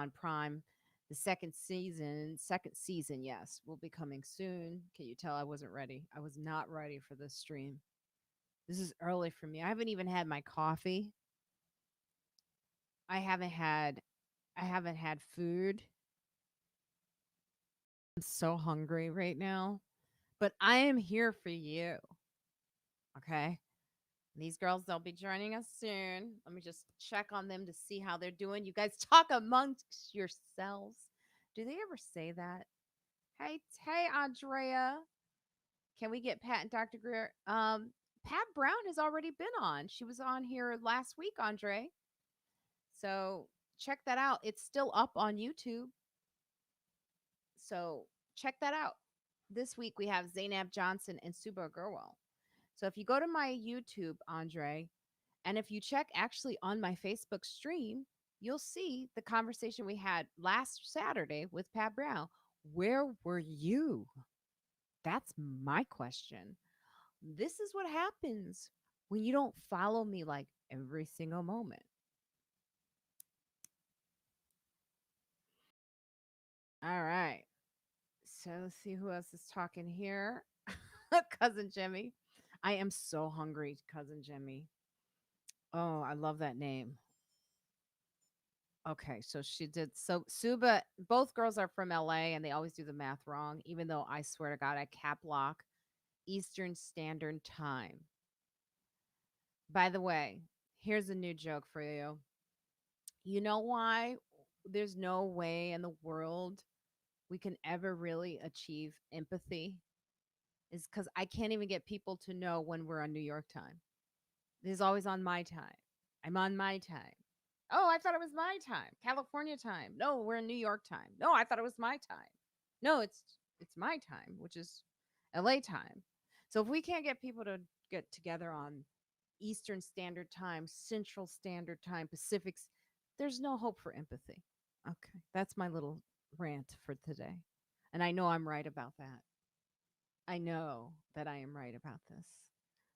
on Prime. The second season, yes, will be coming soon. Can you tell I wasn't ready? I was not ready for this stream. This is early for me. I haven't even had my coffee. I haven't had I haven't had food. I'm so hungry right now. But I am here for you. Okay. These girls, they'll be joining us soon. Let me just check on them to see how they're doing. You guys talk amongst yourselves. Do they ever say that? Hey, Andrea. Can we get Pat and Dr. Greer? Pat Brown has already been on. She was on here last week, Andre. So check that out. It's still up on YouTube. So check that out. This week we have Zainab Johnson and Subha Agarwal. So if you go to my YouTube, Andre, and if you check actually on my Facebook stream, you'll see the conversation we had last Saturday with Pat Brown. Where were you? That's my question. This is what happens when you don't follow me like every single moment. All right. So let's see who else is talking here. Cousin Jimmy. I am so hungry, Cousin Jimmy. Oh, I love that name. Okay, so she did. So Suba, both girls are from LA and they always do the math wrong, even though I swear to God, I cap lock Eastern Standard Time. By the way, here's a new joke for you. You know why there's no way in the world we can ever really achieve empathy? Is because I can't even get people to know when we're on New York time. This is always on my time. I'm on my time. Oh, I thought it was my time. California time. No, we're in New York time. No, I thought it was my time. No, it's my time, which is LA time. So if we can't get people to get together on Eastern Standard Time, Central Standard Time, Pacifics, there's no hope for empathy. Okay, that's my little rant for today. And I know I'm right about that. I know that I am right about this.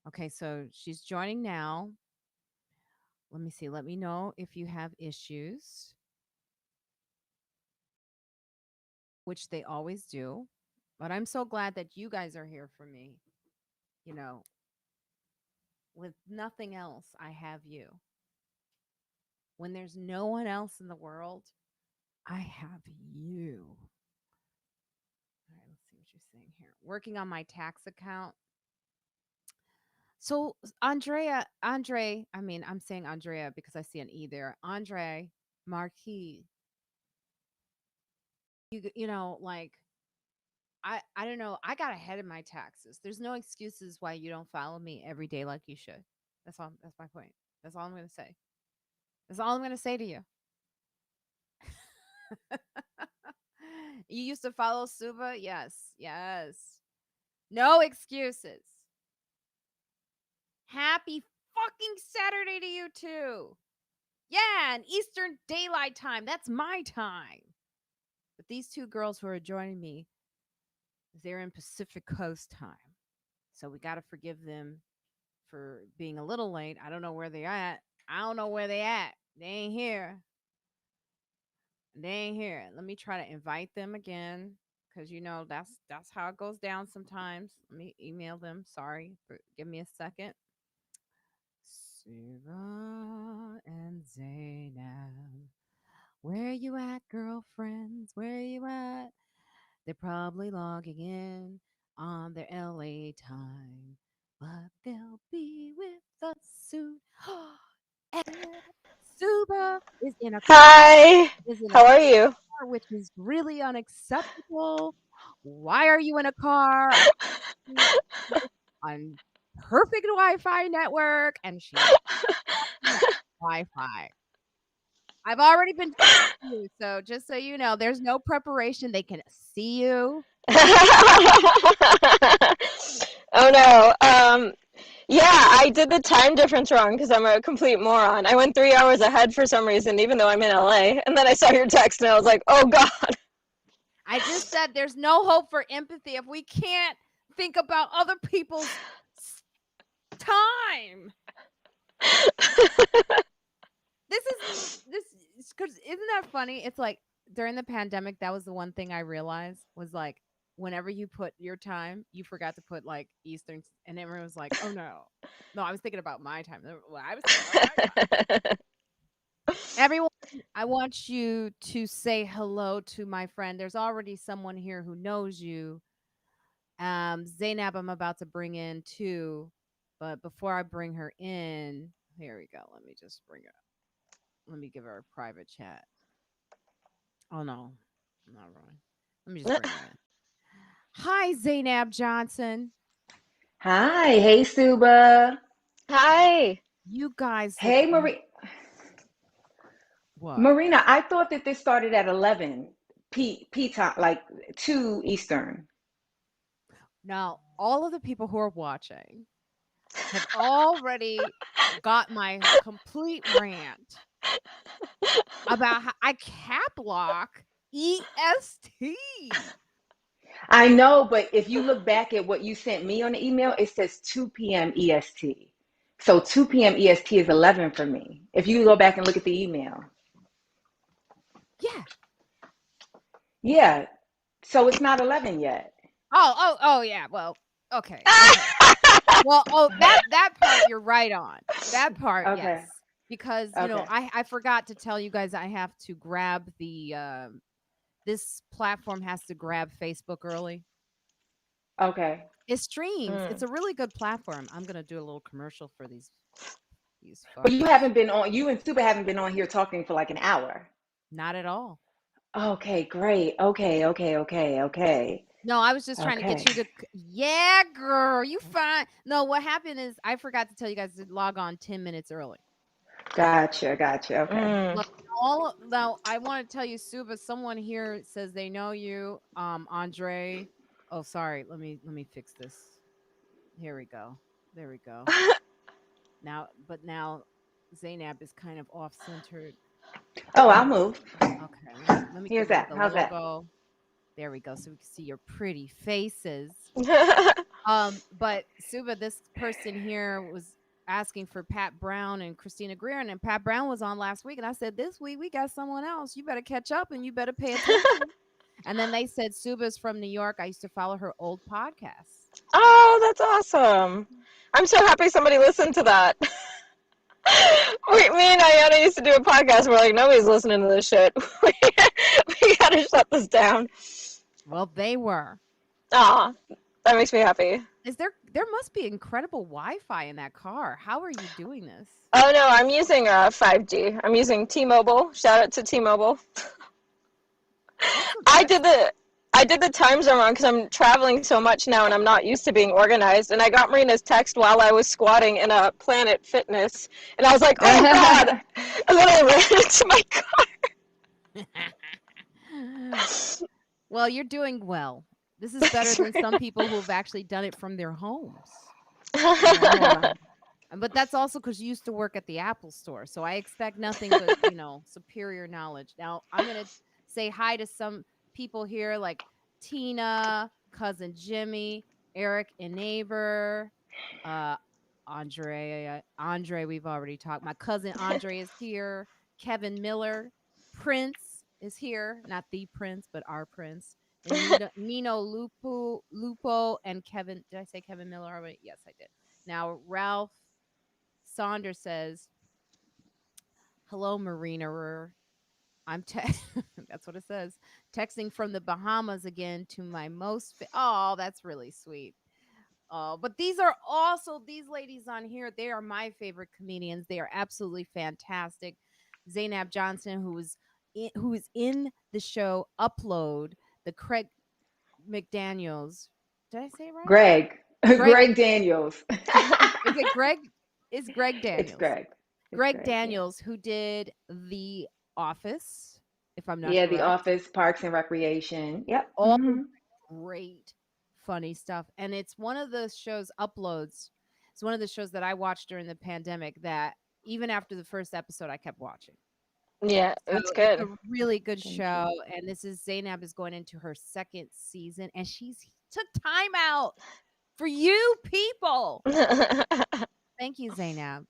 Okay, so she's joining now. Let me see. Let me know if you have issues, which they always do. But I'm so glad that you guys are here for me. You know, with nothing else, I have you. When there's no one else in the world, I have you. All right, let's see what you're saying here. Working on my tax account. So I'm saying Andrea because I see an E there. Andre Marquis, like I don't know. I got ahead of my taxes. There's no excuses why you don't follow me every day like you should. That's all. That's my point. That's all I'm going to say. That's all I'm going to say to you. You used to follow Suba? Yes. Yes. No excuses. Happy fucking Saturday to you too. Yeah, and Eastern Daylight Time. That's my time. But these two girls who are joining me, they're in Pacific Coast time. So we got to forgive them for being a little late. I don't know where they at. I don't know where they at. They ain't here. They ain't here. Let me try to invite them again because that's how it goes down sometimes. Let me email them. Sorry, give me a second. Siva and Zainab, where you at, girlfriends? Where you at? They're probably logging in on their LA time, but they'll be with us soon. And Suba is in a Hi, how are you? car, which is really unacceptable. Why are you in a car on perfect Wi-Fi network? And she's on Wi-Fi. I've already been to you, so just so you know, there's no preparation. They can see you. Oh no. Yeah, I did the time difference wrong because I'm a complete moron. I went 3 hours ahead for some reason, even though I'm in LA. And then I saw your text and I was like, oh God. I just said there's no hope for empathy if we can't think about other people's time. This because isn't that funny? It's like during the pandemic, that was the one thing I realized was like whenever you put your time, you forgot to put like Eastern, and everyone was like, "Oh no, no." I was thinking about my time. Well, I was thinking about my time. Everyone, I want you to say hello to my friend. There's already someone here who knows you. Zainab, I'm about to bring in too, but before I bring her in, here we go. Let me just bring her. Let me give her a private chat. Oh no, not wrong. Let me just bring her in. Hi, Zainab Johnson. Hi, hey Suba. Hi. You guys look Hey what? Marina, I thought that this started at 11 P time, like 2 Eastern. Now, all of the people who are watching have already got my complete rant about how I cap lock EST. I know, but if you look back at what you sent me on the email, it says 2 p.m. EST. So 2 p.m. EST is 11 for me. If you go back and look at the email. Yeah. Yeah. So it's not 11 yet. Oh, yeah. Well, okay. Okay. Well, oh, that part you're right on. That part, yes. Okay. Because, Okay. I forgot to tell you guys I have to grab the this platform has to grab Facebook early. Okay. It streams. It's Mm. a really good platform. I'm going to do a little commercial for these But you fuckers. haven't been on, you and Suba haven't been on here talking for like an hour. Not at all. Okay, great. Okay, okay, okay, okay. No, I was just trying to get Okay. you to yeah, girl, you fine. No, what happened is I forgot to tell you guys to log on 10 minutes early. Gotcha, gotcha. Okay. Mm. Look, all now I want to tell you, Suba, someone here says they know you. Andre. Oh, sorry. Let me fix this. Here we go. There we go. Now Zainab is kind of off centered. Oh, I'll Here. move. Okay, let me Here's get rid of that. the How's that? logo. There we go. So we can see your pretty faces. But Suba, this person here was asking for Pat Brown and Christina Greer, and Pat Brown was on last week, and I said this week we got someone else. You better catch up and you better pay attention. And then they said Suba's from New York. I used to follow her old podcasts. Oh, that's awesome. I'm so happy somebody listened to that. Me and Ayana used to do a podcast. We're like, nobody's listening to this shit. We gotta shut this down. Well, they were. Aw, that makes me happy. There must be incredible Wi-Fi in that car. How are you doing this? Oh no, I'm using 5G. I'm using T-Mobile. Shout out to T-Mobile. That's a, I that's did the I did the time zone wrong because I'm traveling so much now and I'm not used to being organized. And I got Marina's text while I was squatting in a Planet Fitness, and I was like, "Oh God!" And then I ran into my Well, you're doing well. This is better Thanks, than some Marina. people who have actually done it from their homes. Yeah, hold on. But that's also because you used to work at the Apple store. So I expect nothing but, superior knowledge. Now, I'm going to say hi to some people here like Tina, cousin Jimmy, Eric and neighbor, uh, Andre, we've already talked. My cousin Andre is here. Kevin Miller, Prince is here. Not the Prince, but our Prince. And Nino Lupo, and Kevin. Did I say Kevin Miller already? Yes, I did. Now, Ralph Saunders says, "Hello, Marina. I'm that's what it says. Texting from the Bahamas again to my oh, that's really sweet. But these are also these ladies on here. They are my favorite comedians. They are absolutely fantastic. Zainab Johnson, who is in the show Upload, the Craig McDaniels. Did I say it right? Greg. Greg, Greg Daniels. is it Greg? Is Greg It's Daniels? Greg. It's Greg Greg, yeah. Daniels, who did The Office, if I'm not Yeah, The correct. Office, Parks and Recreation. Yep. All Hmm. great, funny stuff. And it's one of the shows, Uploads. It's one of the shows that I watched during the pandemic that even after the first episode, I kept watching. Yeah, So it's it's a good. really good Thank show. you. And this is Zainab is going into her second season, and she's took time out for you people. Thank you, Zainab.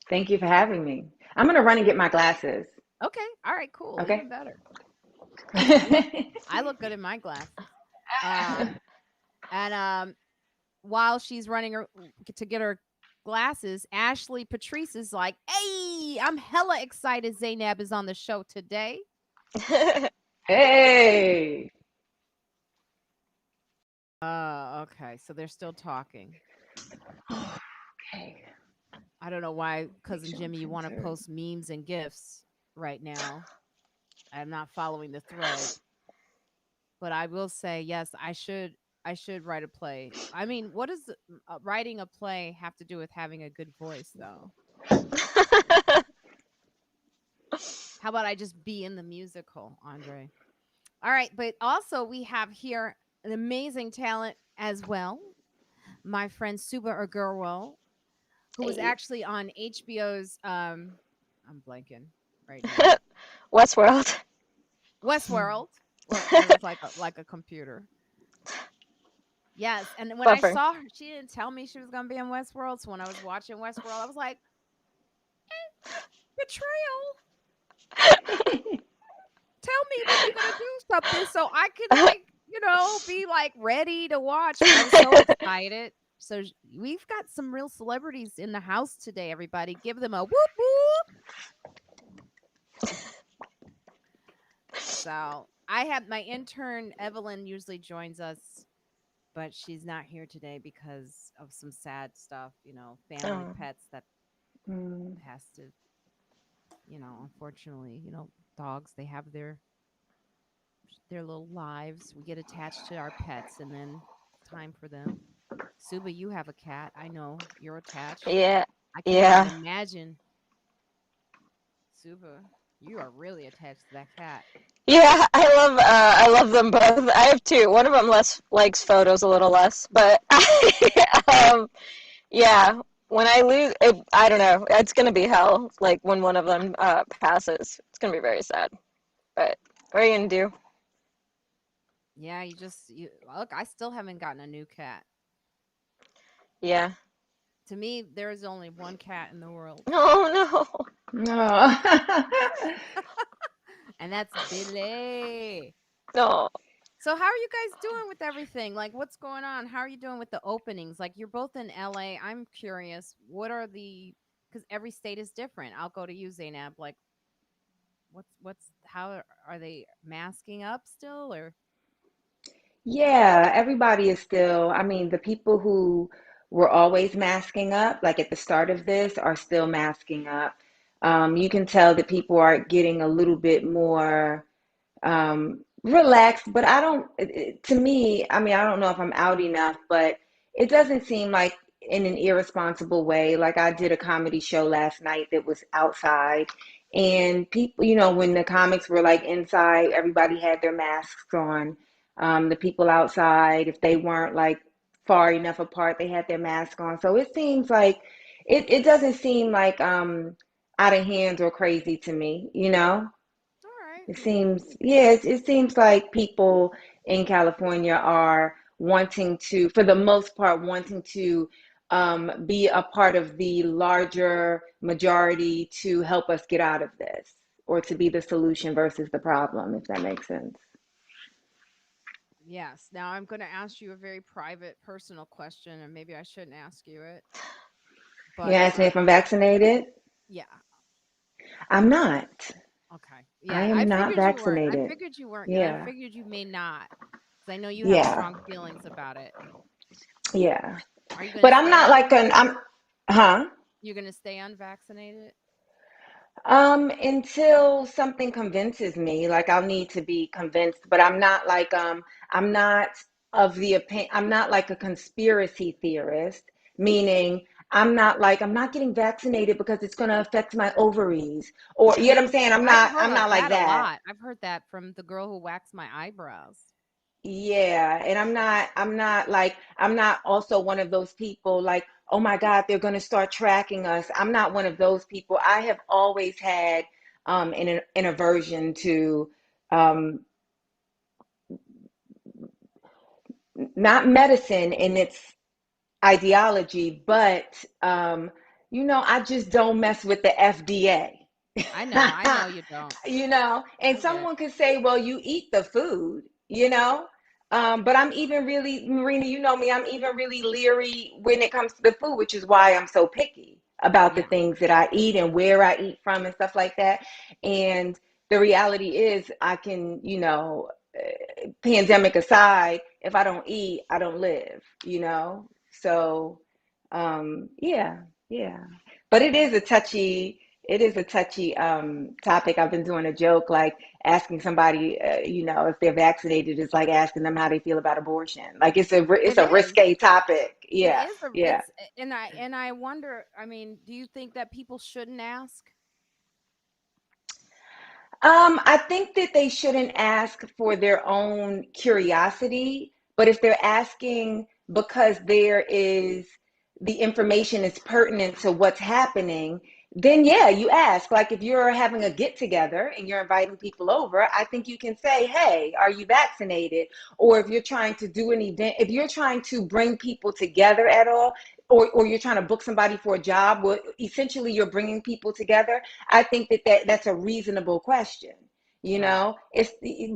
Thank you for having me. I'm gonna run and get my glasses. Okay. All right. Cool. Even Okay. better. I look good in my glasses. Um, and while she's running her to get her glasses, Ashley Patrice is like, "Hey, I'm hella excited. Zainab is on the show today." Hey. Okay. So they're still talking. Okay. I don't know why, Make cousin sure I'm Jimmy, you want to censored. post memes and gifs right now. I'm not following the thread, but I will say yes. I should write a play. I mean, what does writing a play have to do with having a good voice, though? How about I just be in the musical, Andre? All right, but also we have here an amazing talent as well. My friend Subha Agarwal, who was Hey. actually on HBO's I'm blanking right now. Westworld. Westworld. Well, I was like a computer. Yes, and when I Buffering. saw her, she didn't tell me she was gonna be in Westworld. So when I was watching Westworld, I was like, betrayal. Tell me when you're gonna do something so I can be like ready to watch. But I was so excited. So we've got some real celebrities in the house today. Everybody, give them a whoop whoop. So I have my intern Evelyn usually joins us, but she's not here today because of some sad stuff. Family Oh. pets that Hmm. has to, unfortunately, dogs, they have their little lives. We get attached to our pets and then it's time for them. Suba, you have a cat. I know you're attached. Yeah. I can't even Yeah. imagine. Suba, you are really attached to that cat. Yeah, I love them both. I have two. One of them less likes photos a little less, but yeah, when I lose I don't know. It's gonna be hell like when one of them passes. It's gonna be very sad. But what are you gonna do? Yeah, you look, I still haven't gotten a new cat. Yeah. To me, there is only one cat in the world, Oh no. No. and that's Billy. No. So how are you guys doing with everything? Like what's going on? How are you doing with the openings? Like you're both in LA. I'm curious. What are the cuz every state is different. I'll go to you, Zainab. Like what's how are they masking up still or Yeah, everybody is still, I mean, the people who were always masking up, like at the start of this, are still masking up. You can tell that people are getting a little bit more relaxed, but I don't, to me, I mean, I don't know if I'm out enough, but it doesn't seem like in an irresponsible way. Like I did a comedy show last night that was outside, and people, when the comics were like inside, everybody had their masks on. The people outside, if they weren't like far enough apart, they had their mask on. So it seems like it doesn't seem like out of hands or crazy to me, you know? all right. It seems, yeah, it seems like people in California are wanting to, for the most part, wanting to be a part of the larger majority to help us get out of this, or to be the solution versus the problem, if that makes sense. Yes. Now I'm going to ask you a very private personal question and maybe I shouldn't ask you it. You But asked me if I'm vaccinated. yeah. I'm not. Okay. I Yeah, I am not figured you weren't. I vaccinated. figured you weren't, and I Yeah, figured you may not, because I know you have yeah, strong feelings about it. yeah. Are you going But to I'm stay not like an, unvaccinated? huh? You're going to stay unvaccinated? Until something convinces me, like I'll need to be convinced, but I'm not of the opinion, I'm not like a conspiracy theorist, meaning I'm not getting vaccinated because it's going to affect my ovaries, or you know what I'm saying? I've I'm heard not like that a that. lot. I've heard that from the girl who waxed my eyebrows. Yeah, and I'm not also one of those people like, oh my God, they're going to start tracking us. I'm not one of those people. I have always had an aversion to um, not medicine in its ideology, but I just don't mess with the FDA. I know you don't. You know, and I get it. someone could say, well, you eat the food, you know. But I'm even really, Marina, you know me, I'm even really leery when it comes to the food, which is why I'm so picky about the Yeah, things that I eat and where I eat from and stuff like that. And the reality is, I can, pandemic aside, if I don't eat, I don't live, you know? So, yeah, yeah. But it is a touchy topic. I've been doing a joke like asking somebody, if they're vaccinated is like asking them how they feel about abortion. Like it's it a is. risque topic. It Yeah, is a yeah. it's and I wonder, I mean, do you think that people shouldn't ask? I think that they shouldn't ask for their own curiosity, but if they're asking because the information is pertinent to what's happening, then yeah, you ask. Like if you're having a get together and you're inviting people over, I think you can say, hey, are you vaccinated? Or if you're trying to do an event, if you're trying to bring people together at all, or you're trying to book somebody for a job, well, essentially you're bringing people together. I think that's a reasonable question. Right.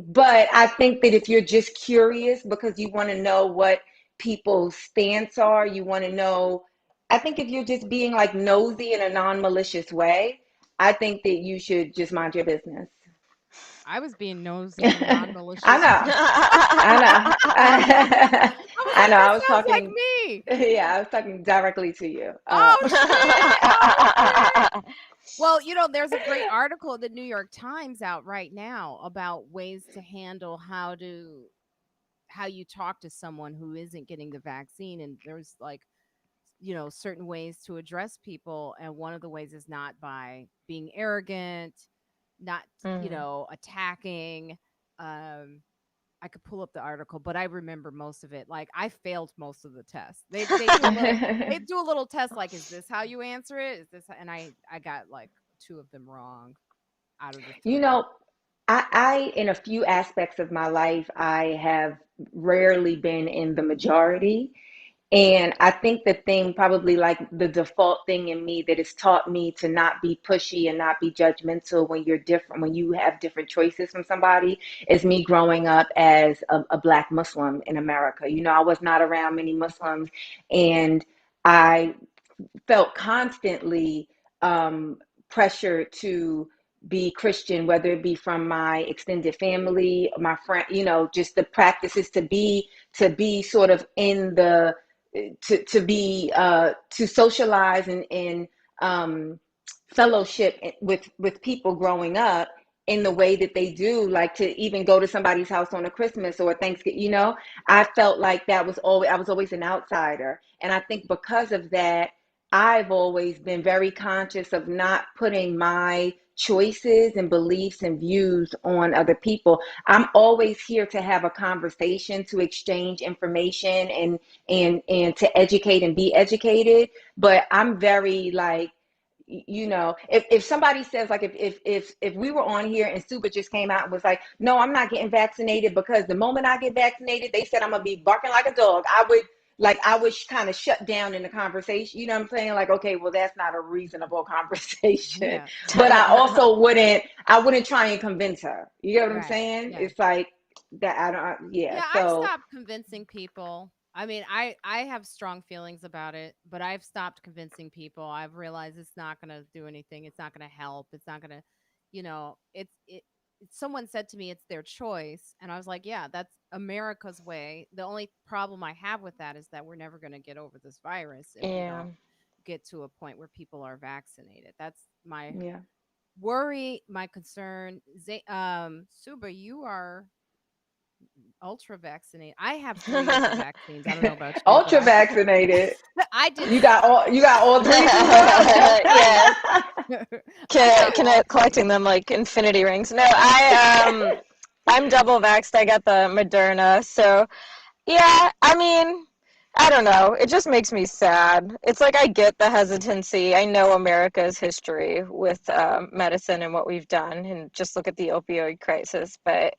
But I think that if you're just curious because you want to know what people's stance are, you want to know, I think if you're just being like nosy in a non-malicious way, I think that you should just mind your business. I was being nosy in a I non-malicious know, way. I know. I was I like, know. that I was sounds like talking, me. yeah, I was talking directly to you. Oh shit. Oh shit. Well, there's a great article in the New York Times out right now about ways to handle how you talk to someone who isn't getting the vaccine, and there's like, certain ways to address people, and one of the ways is not by being arrogant, not, Mhm. attacking. um I could pull up the article, but I remember most of it. Like I failed most of the tests. They do a little test like, is this how you answer it? Is this and I got like two of them wrong out of the you three. know, in a few aspects of my life, I have rarely been in the majority. And I think the thing, probably like the default thing in me that has taught me to not be pushy and not be judgmental when you're different, when you have different choices from somebody, is me growing up as a Black Muslim in America. I was not around many Muslims, and I felt constantly um, pressure to be Christian, whether it be from my extended family, my friend, just the practices to be sort of in the to socialize and um, fellowship with people growing up in the way that they do, like to even go to somebody's house on a Christmas or Thanksgiving. I felt like I was always an outsider, and I think because of that, I've always been very conscious of not putting my choices and beliefs and views on other people. I'm always here to have a conversation, to exchange information and to educate and be educated. But I'm very like, if somebody says like if we were on here and Super just came out and was like, no, I'm not getting vaccinated because the moment I get vaccinated, they said I'm gonna be barking like a dog. I would kind of shut down in the conversation. You know what I'm saying? Like, okay, well, that's not a reasonable conversation. Yeah. But I wouldn't try and convince her. You get what I'm Right. saying? Yeah. It's like that. I don't. Yeah. Yeah, I've So stopped convincing people. I mean, I have strong feelings about it, but I've stopped convincing people. I've realized it's not going to do anything. It's not going to help. It's not going to, someone said to me it's their choice, and I was like, yeah, that's America's way. The only problem I have with that is that we're never going to get over this virus if we Yeah. don't get to a point where people are vaccinated. That's my yeah. worry, my concern. Suba, you are ultra vaccinated. I have three of the vaccines. I don't know about you, but Ultra I vaccinated. I did. You got all three, Suba? Yes. I got all three. Collecting them like infinity rings. No, I'm double vaxxed. I got the Moderna. So yeah, I mean, I don't know. It just makes me sad. It's like I get the hesitancy. I know America's history with medicine and what we've done, and just look at the opioid crisis. But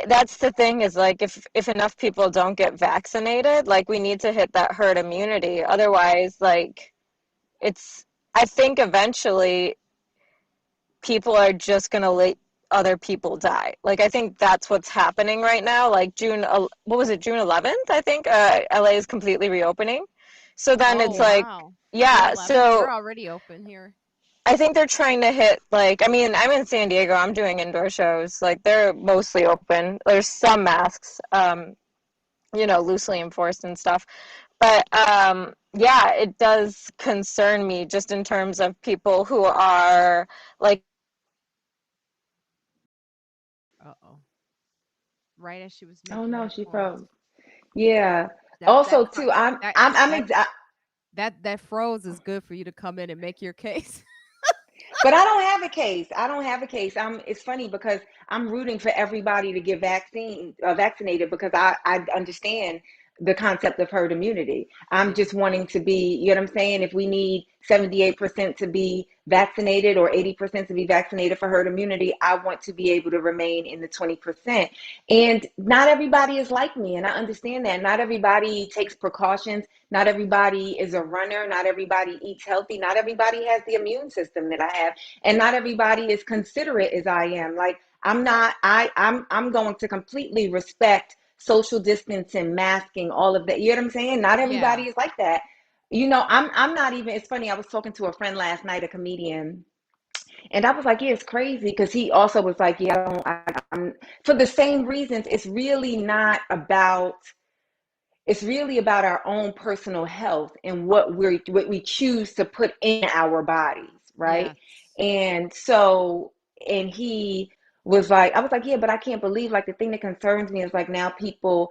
that's the thing is like if enough people don't get vaccinated, like we need to hit that herd immunity. Otherwise, like it's I think eventually people are just going to let other people die. Like, I think that's what's happening right now. Like what was it, June 11th, I think, LA is completely reopening. So then Oh, it's like, wow. June yeah, 11th. so We're already open here. I think they're trying to hit, like, I mean, I'm in San Diego, I'm doing indoor shows. Like, they're mostly open. There's some masks, loosely enforced and stuff. But yeah, it does concern me just in terms of people who are like, Uh-oh. Right as she was Oh making no, that she point. froze. Yeah. That Also, that fro- too, I'm that I'm I'm that exa- that froze is good for you to come in and make your case. But I don't have a case. I don't have a case. It's funny because I'm rooting for everybody to get vaccinated because I understand the concept of herd immunity. I'm Yeah. just wanting to be, you know what I'm saying? If we need 78% to be vaccinated or 80% to be vaccinated for herd immunity, I want to be able to remain in the 20%. And not everybody is like me, and I understand that. Not everybody takes precautions. Not everybody is a runner. Not everybody eats healthy. Not everybody has the immune system that I have, and not everybody is considerate as I am. Like I'm not. I'm going to completely respect social distancing, masking, all of that. You know what I'm saying? Not Yeah. everybody is like that. I'm not even. It's funny. I was talking to a friend last night, a comedian, and I was like, yeah, it's crazy because he also was like, yeah, I'm for the same reasons. It's really about our own personal health and what we choose to put in our bodies, right? Yes. And so, and he was like, I was like, yeah, but I can't believe, like, the thing that concerns me is like now people,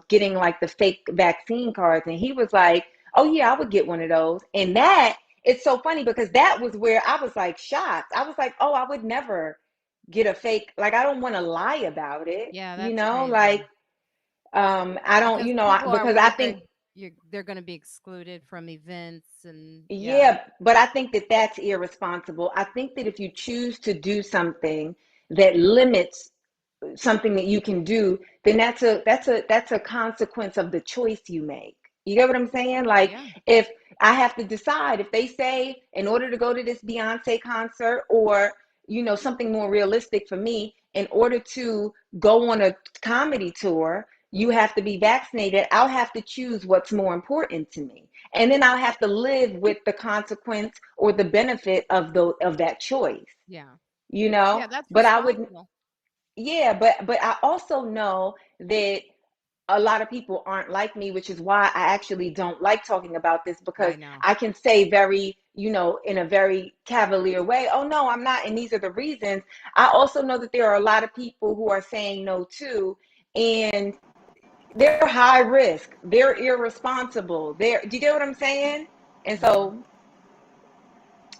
getting like the fake vaccine cards. And he was like, oh yeah, I would get one of those. And that it's so funny because that was where I was like shocked. I was like, oh, I would never get a fake, like I don't want to lie about it, Yeah, that's like crazy. I don't, Because people are because I worried think, they're going to be excluded from events and yeah. yeah, but I think that that's irresponsible. I think that if you choose to do something that limits something that you can do, then that's a consequence of the choice you make. You get what I'm saying? Like Yeah. if I have to decide, if they say in order to go to this Beyonce concert or something more realistic for me, in order to go on a comedy tour, you have to be vaccinated. I'll have to choose what's more important to me. And then I'll have to live with the consequence or the benefit of that choice, Yeah. you know? Yeah, that's But I would responsible. yeah, but I also know that a lot of people aren't like me, which is why I actually don't like talking about this because I know. I can say very, in a very cavalier way, oh no, I'm not, and these are the reasons. I also know that there are a lot of people who are saying no too, and they're high risk, they're irresponsible. Do you get what I'm saying? And Yeah. so,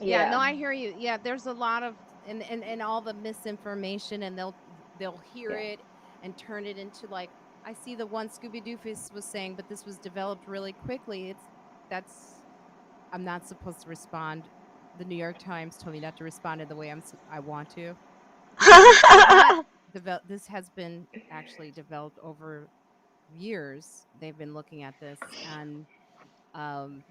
Yeah, no, yeah, I hear you. Yeah, there's a lot of and all the misinformation and they'll hear yeah. it and turn it into like I see the one Scooby Doofus was saying, but this was developed really quickly. That's I'm not supposed to respond. The New York Times told me not to respond in the way I want to because this was not developed. This has been actually developed over years. They've been looking at this and um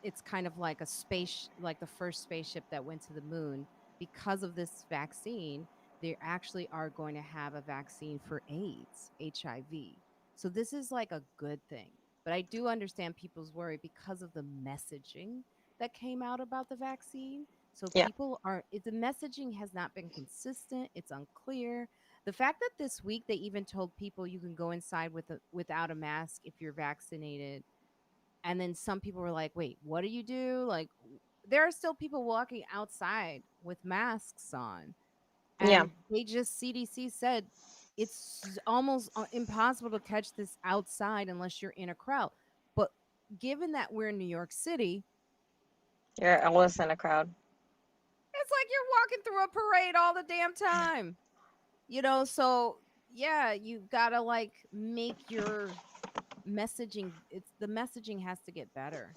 it's kind of like a space like the first spaceship that went to the moon because of this vaccine. They actually are going to have a vaccine for AIDS, HIV. So this is like a good thing, but I do understand people's worry because of the messaging that came out about the vaccine. So yeah, people are the messaging has not been consistent, it's unclear. The fact that this week they even told people you can go inside without a mask if you're vaccinated, and then some people were like, "Wait, what do you do?" Like there are still people walking outside with masks on. yeah, And they just CDC said it's almost impossible to catch this outside unless you're in a crowd. But given that we're in New York City, you're Ellis in a crowd. it's like you're walking through a parade all the damn time. So yeah, you got to like make your messaging the messaging has to get better.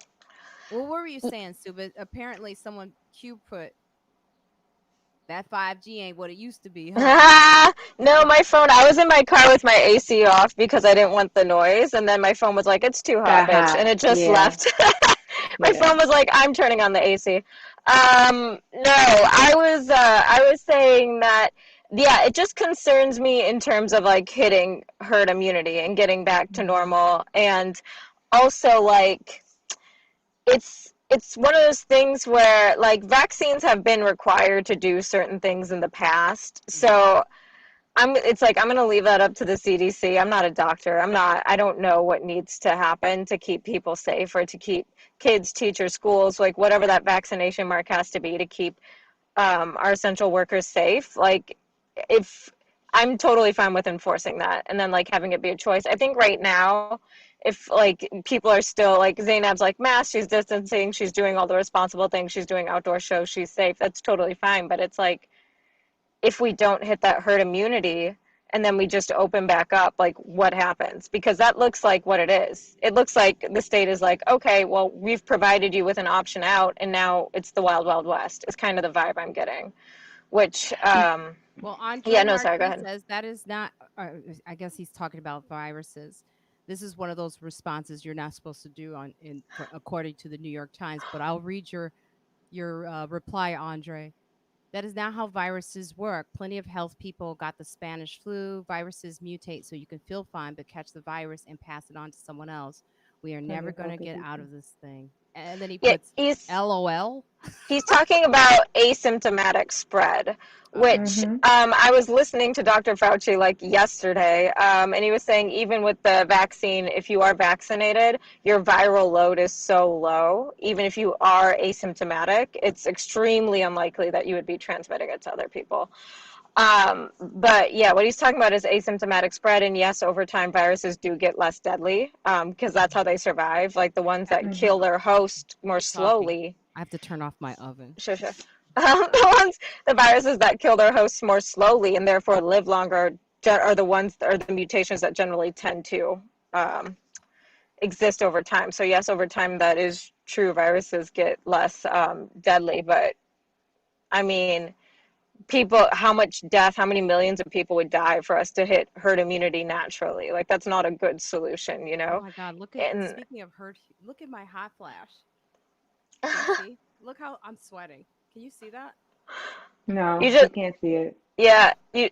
Well, what were you saying, Sue? But apparently, someone Q put that 5G ain't what it used to be, huh? No, my phone, I was in my car with my AC off because I didn't want the noise, and then my phone was like, it's too hot, Got bitch, hot. and it just Yeah, left. My yeah. phone was like, I'm turning on the AC. No, I was saying that, yeah, it just concerns me in terms of like hitting herd immunity and getting back to Mm-hmm. normal. And also like it's one of those things where like vaccines have been required to do certain things in the past. Mm-hmm. So it's like I'm going to leave that up to the CDC. I'm not a doctor. I don't know what needs to happen to keep people safe or to keep kids, teachers, schools, like whatever that vaccination mark has to be to keep our essential workers safe. Like, if I'm totally fine with enforcing that and then like having it be a choice. I think right now, if like people are still like Zainab's like mask, she's distancing, she's doing all the responsible things, she's doing outdoor shows, she's safe. That's totally fine. But it's like if we don't hit that herd immunity and then we just open back up, like what happens? Because that looks like what it is. It looks like the state is like, okay, well, we've provided you with an option out, and now it's the wild, wild west. It's kind of the vibe I'm getting. Which, Well, yeah, Andre no, sorry, go Marquis ahead. says that is not, I guess he's talking about viruses. This is one of those responses you're not supposed to do according to the New York Times. But I'll read your reply, Andre. That is not how viruses work. Plenty of health people got the Spanish flu. Viruses mutate so you can feel fine, but catch the virus and pass it on to someone else. We are Plenty never of going to healthy get out people. of this thing. And then he Yeah, puts he's LOL. He's talking about asymptomatic spread, Okay. which Mm-hmm. I was listening to Dr. Fauci like yesterday, and he was saying even with the vaccine, if you are vaccinated, your viral load is so low. Even if you are asymptomatic, it's extremely unlikely that you would be transmitting it to other people. But yeah, what he's talking about is asymptomatic spread. And yes, over time, viruses do get less deadly because that's how they survive. Like the ones Uh, that Mm-hmm. kill their host more Keep talking. slowly. I have to turn off my oven. Sure, sure. The viruses that kill their hosts more slowly and therefore live longer are the ones that are the mutations that generally tend to um, exist over time. So yes, over time that is true. Viruses get less deadly, but I mean, people, how much death, how many millions of people would die for us to hit herd immunity naturally? Like that's not a good solution, you Oh know? my God. And Speaking of hurt, look at my hot flash. Can you see? Look how I'm sweating. Can you see that? you No, we just, can't see it. yeah, you,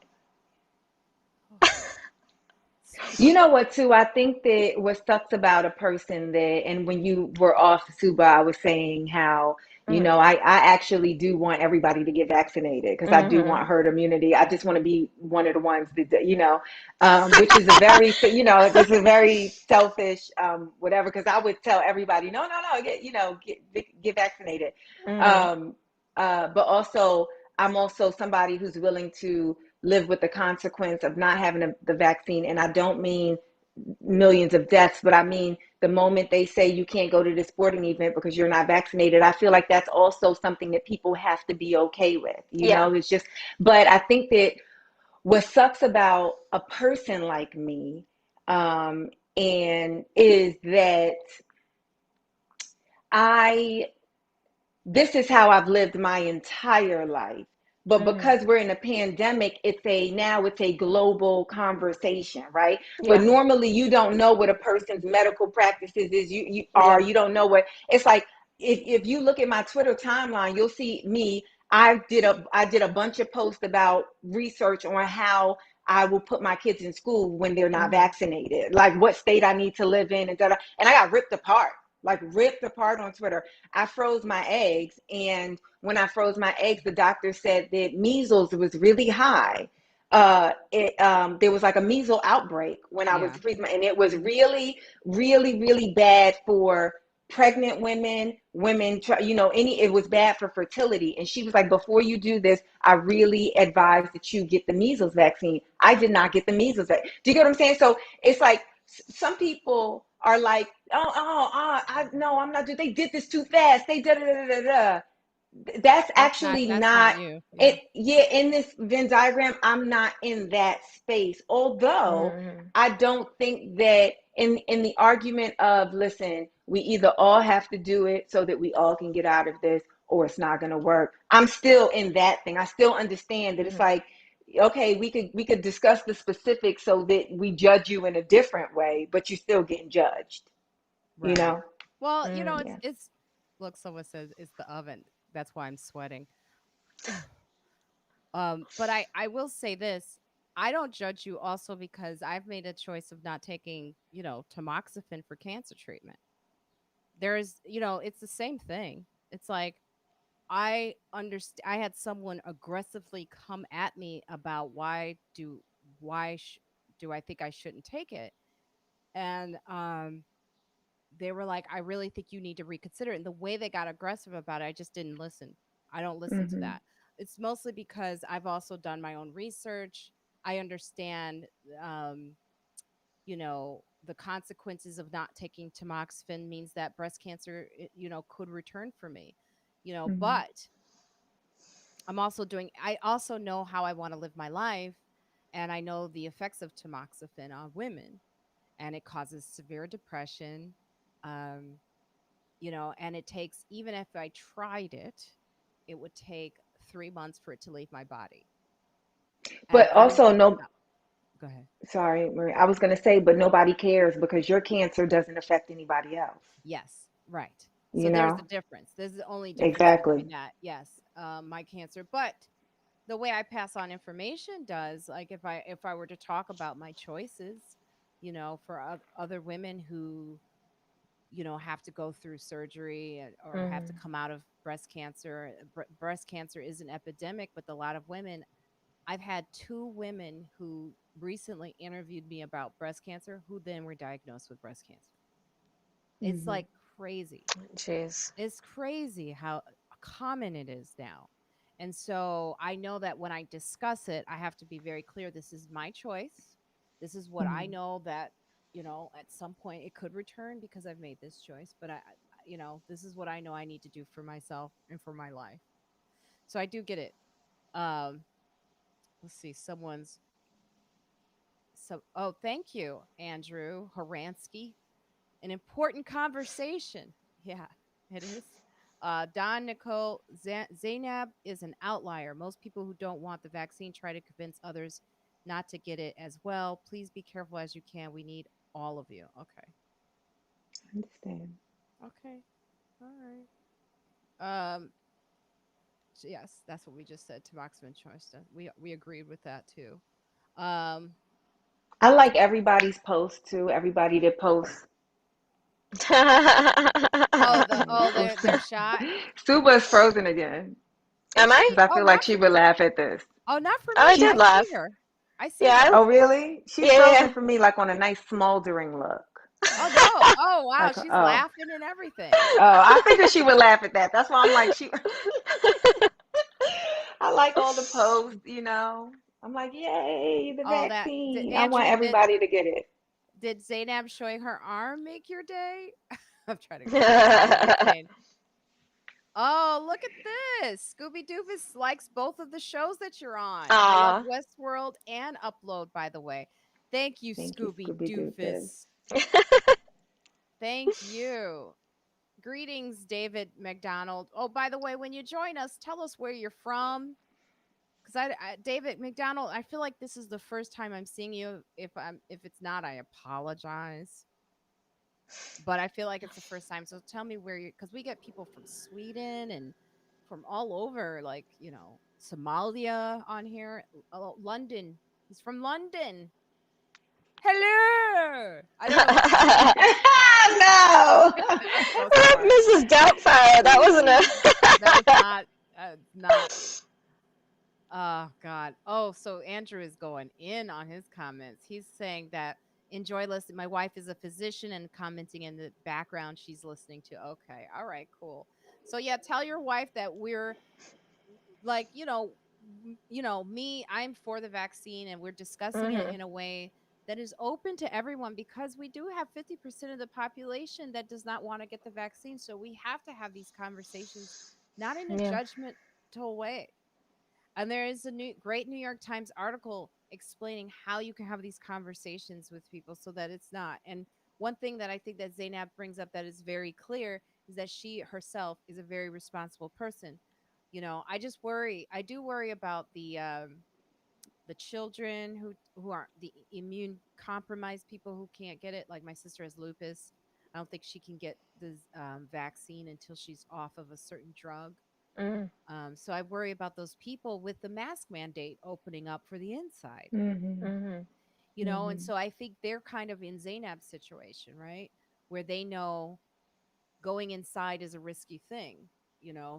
Oh, so You hot. know what, too? I think that what sucks about a person that, and when you were off, Suba, I was saying how, mm, I actually do want everybody to get vaccinated because I do mm-hmm, want herd immunity. I just want to be one of the ones that, which is a very, this is a very selfish, whatever, because I would tell everybody, no, no, no, get vaccinated. mm-hmm, Um, but also, I'm also somebody who's willing to live with the consequence of not having the vaccine. And I don't mean millions of deaths, but I mean the moment they say you can't go to this sporting event because you're not vaccinated, I feel like that's also something that people have to be okay with. yeah, It's just, but I think that what sucks about a person like me, and is that I this is how I've lived my entire life. But mm-hmm, because we're in a pandemic, it's a global conversation, right? But yeah, normally you don't know what a person's medical practices is. yeah, You don't know what it's like. If you look at my Twitter timeline, you'll see me. I did a bunch of posts about research on how I will put my kids in school when they're not mm-hmm, vaccinated, like what state I need to live in, and I got ripped apart on Twitter. I froze my eggs. And when I froze my eggs, the doctor said that measles was really high. There was like a measles outbreak when I was Yeah. freezing, and it was really, really, really bad for pregnant women, it was bad for fertility. And she was like, before you do this, I really advise that you get the measles vaccine. I did not get the measles vaccine. Do you get what I'm saying? So it's like some people are like, no, I'm not doing. They did this too fast. They da. That's actually That's not not you. Yeah. it. Yeah, in this Venn diagram, I'm not in that space. Although mm-hmm, I don't think that in the argument of, listen, we either all have to do it so that we all can get out of this, or it's not going to work. I'm still in that thing. I still understand that it's mm-hmm, like, okay, we could discuss the specifics so that we judge you in a different way, but you're still getting judged. You Right. know? Well, mm-hmm, Yeah. it's look, someone says it's the oven. That's why I'm sweating. But I will say this. I don't judge you also because I've made a choice of not taking, tamoxifen for cancer treatment. There's, it's the same thing. It's like I understand. I had someone aggressively come at me about why do I think I shouldn't take it, and they were like, "I really think you need to reconsider it." And the way they got aggressive about it, I just didn't listen. I don't listen to Hmm. that. It's mostly because I've also done my own research. I understand, um, the consequences of not taking tamoxifen means that breast cancer, could return for me, Hmm. but I also know how I want to live my life. And I know the effects of tamoxifen on women, and it causes severe depression. Um, and it takes, even if I tried it, it would take 3 months for it to leave my body. And But I'm also, no, no, go ahead. sorry, Maria, I was going to say, but nobody cares because your cancer doesn't affect anybody else. Yes, right. So You there's the know? difference. There's the only difference Exactly. between that. Yes, my cancer, but the way I pass on information does, like if I were to talk about my choices, for other women who have to go through surgery, or have to Hmm. come out of breast cancer. Breast cancer is an epidemic with a lot of women. I've had two women who recently interviewed me about breast cancer who then were diagnosed with breast cancer. It's Hmm. like crazy. Jeez. It's crazy how common it is now. And so I know that when I discuss it, I have to be very clear. This is my choice. This is what I Hmm. know that, at some point it could return because I've made this choice. But this is what I know I need to do for myself and for my life. So I do get it. Um, let's see. Oh, thank you, Andrew Horansky. An important conversation. Yeah, it is. Don Nicole Zainab is an outlier. Most people who don't want the vaccine try to convince others not to get it as well. Please be careful as you can. We need all of you. Okay. I understand. Okay. All right. Yes, that's what we just said. Tamoxifen choice. We agreed with that too. Um. I like everybody's post too. Everybody that posts. They're shot. Suba's frozen again It Am should I? be. because I Oh, feel like not she for would me. laugh at this. Oh, not for Oh, I me. She's did I see laugh. her. I see Yeah. her. Oh really? She's Yeah, frozen yeah, for me like on a nice smoldering look. Oh no. Oh wow, Like she's oh laughing and everything. I figured she would laugh at that. That's why I'm like she. I like all the posts. I'm like yay the Oh, that vaccine. I want Andrew, everybody to get it. did Zainab showing her arm make your day? I'm trying to be yeah. entertained. Oh, look at this. Scooby Doofus likes both of the shows that you're on. I love Aw. Westworld and Upload, by the way. Thank you, Thank you, Scooby Scooby Doofus. Doofus. Thank you. Greetings, David McDonald. Oh, by the way, when you join us, tell us where you're from. Because David McDonald, I feel like this is the first time I'm seeing you. If it's not, I apologize. But I feel like it's the first time. So tell me where you, because we get people from Sweden and from all over, like Somalia on here. Oh, London. He's from London. Hello. I don't know what the heck he just said. No. I'm so sorry. Mrs. Doubtfire. That wasn't That was a. not. Oh God. Oh, so Andrew is going in on his comments. He's saying that enjoy listening. My wife is a physician and commenting in the background she's listening to. Okay. All right, cool. So yeah, tell your wife that we're like, me, I'm for the vaccine and we're discussing it hmm in a way that is open to everyone because we do have 50% of the population that does not want to get the vaccine. So we have to have these conversations not in a Yeah. judgmental way. And there is a great New York Times article explaining how you can have these conversations with people so that it's not. And one thing that I think that Zainab brings up that is very clear is that she herself is a very responsible person. I do worry about the children who are the immune compromised people who can't get it. Like my sister has lupus. I don't think she can get the vaccine until she's off of a certain drug. Mm, So I worry about those people with the mask mandate opening up for the inside, Mhm. mhm. and Mhm. so I think they're kind of in Zainab's situation, right? Where they know going inside is a risky thing,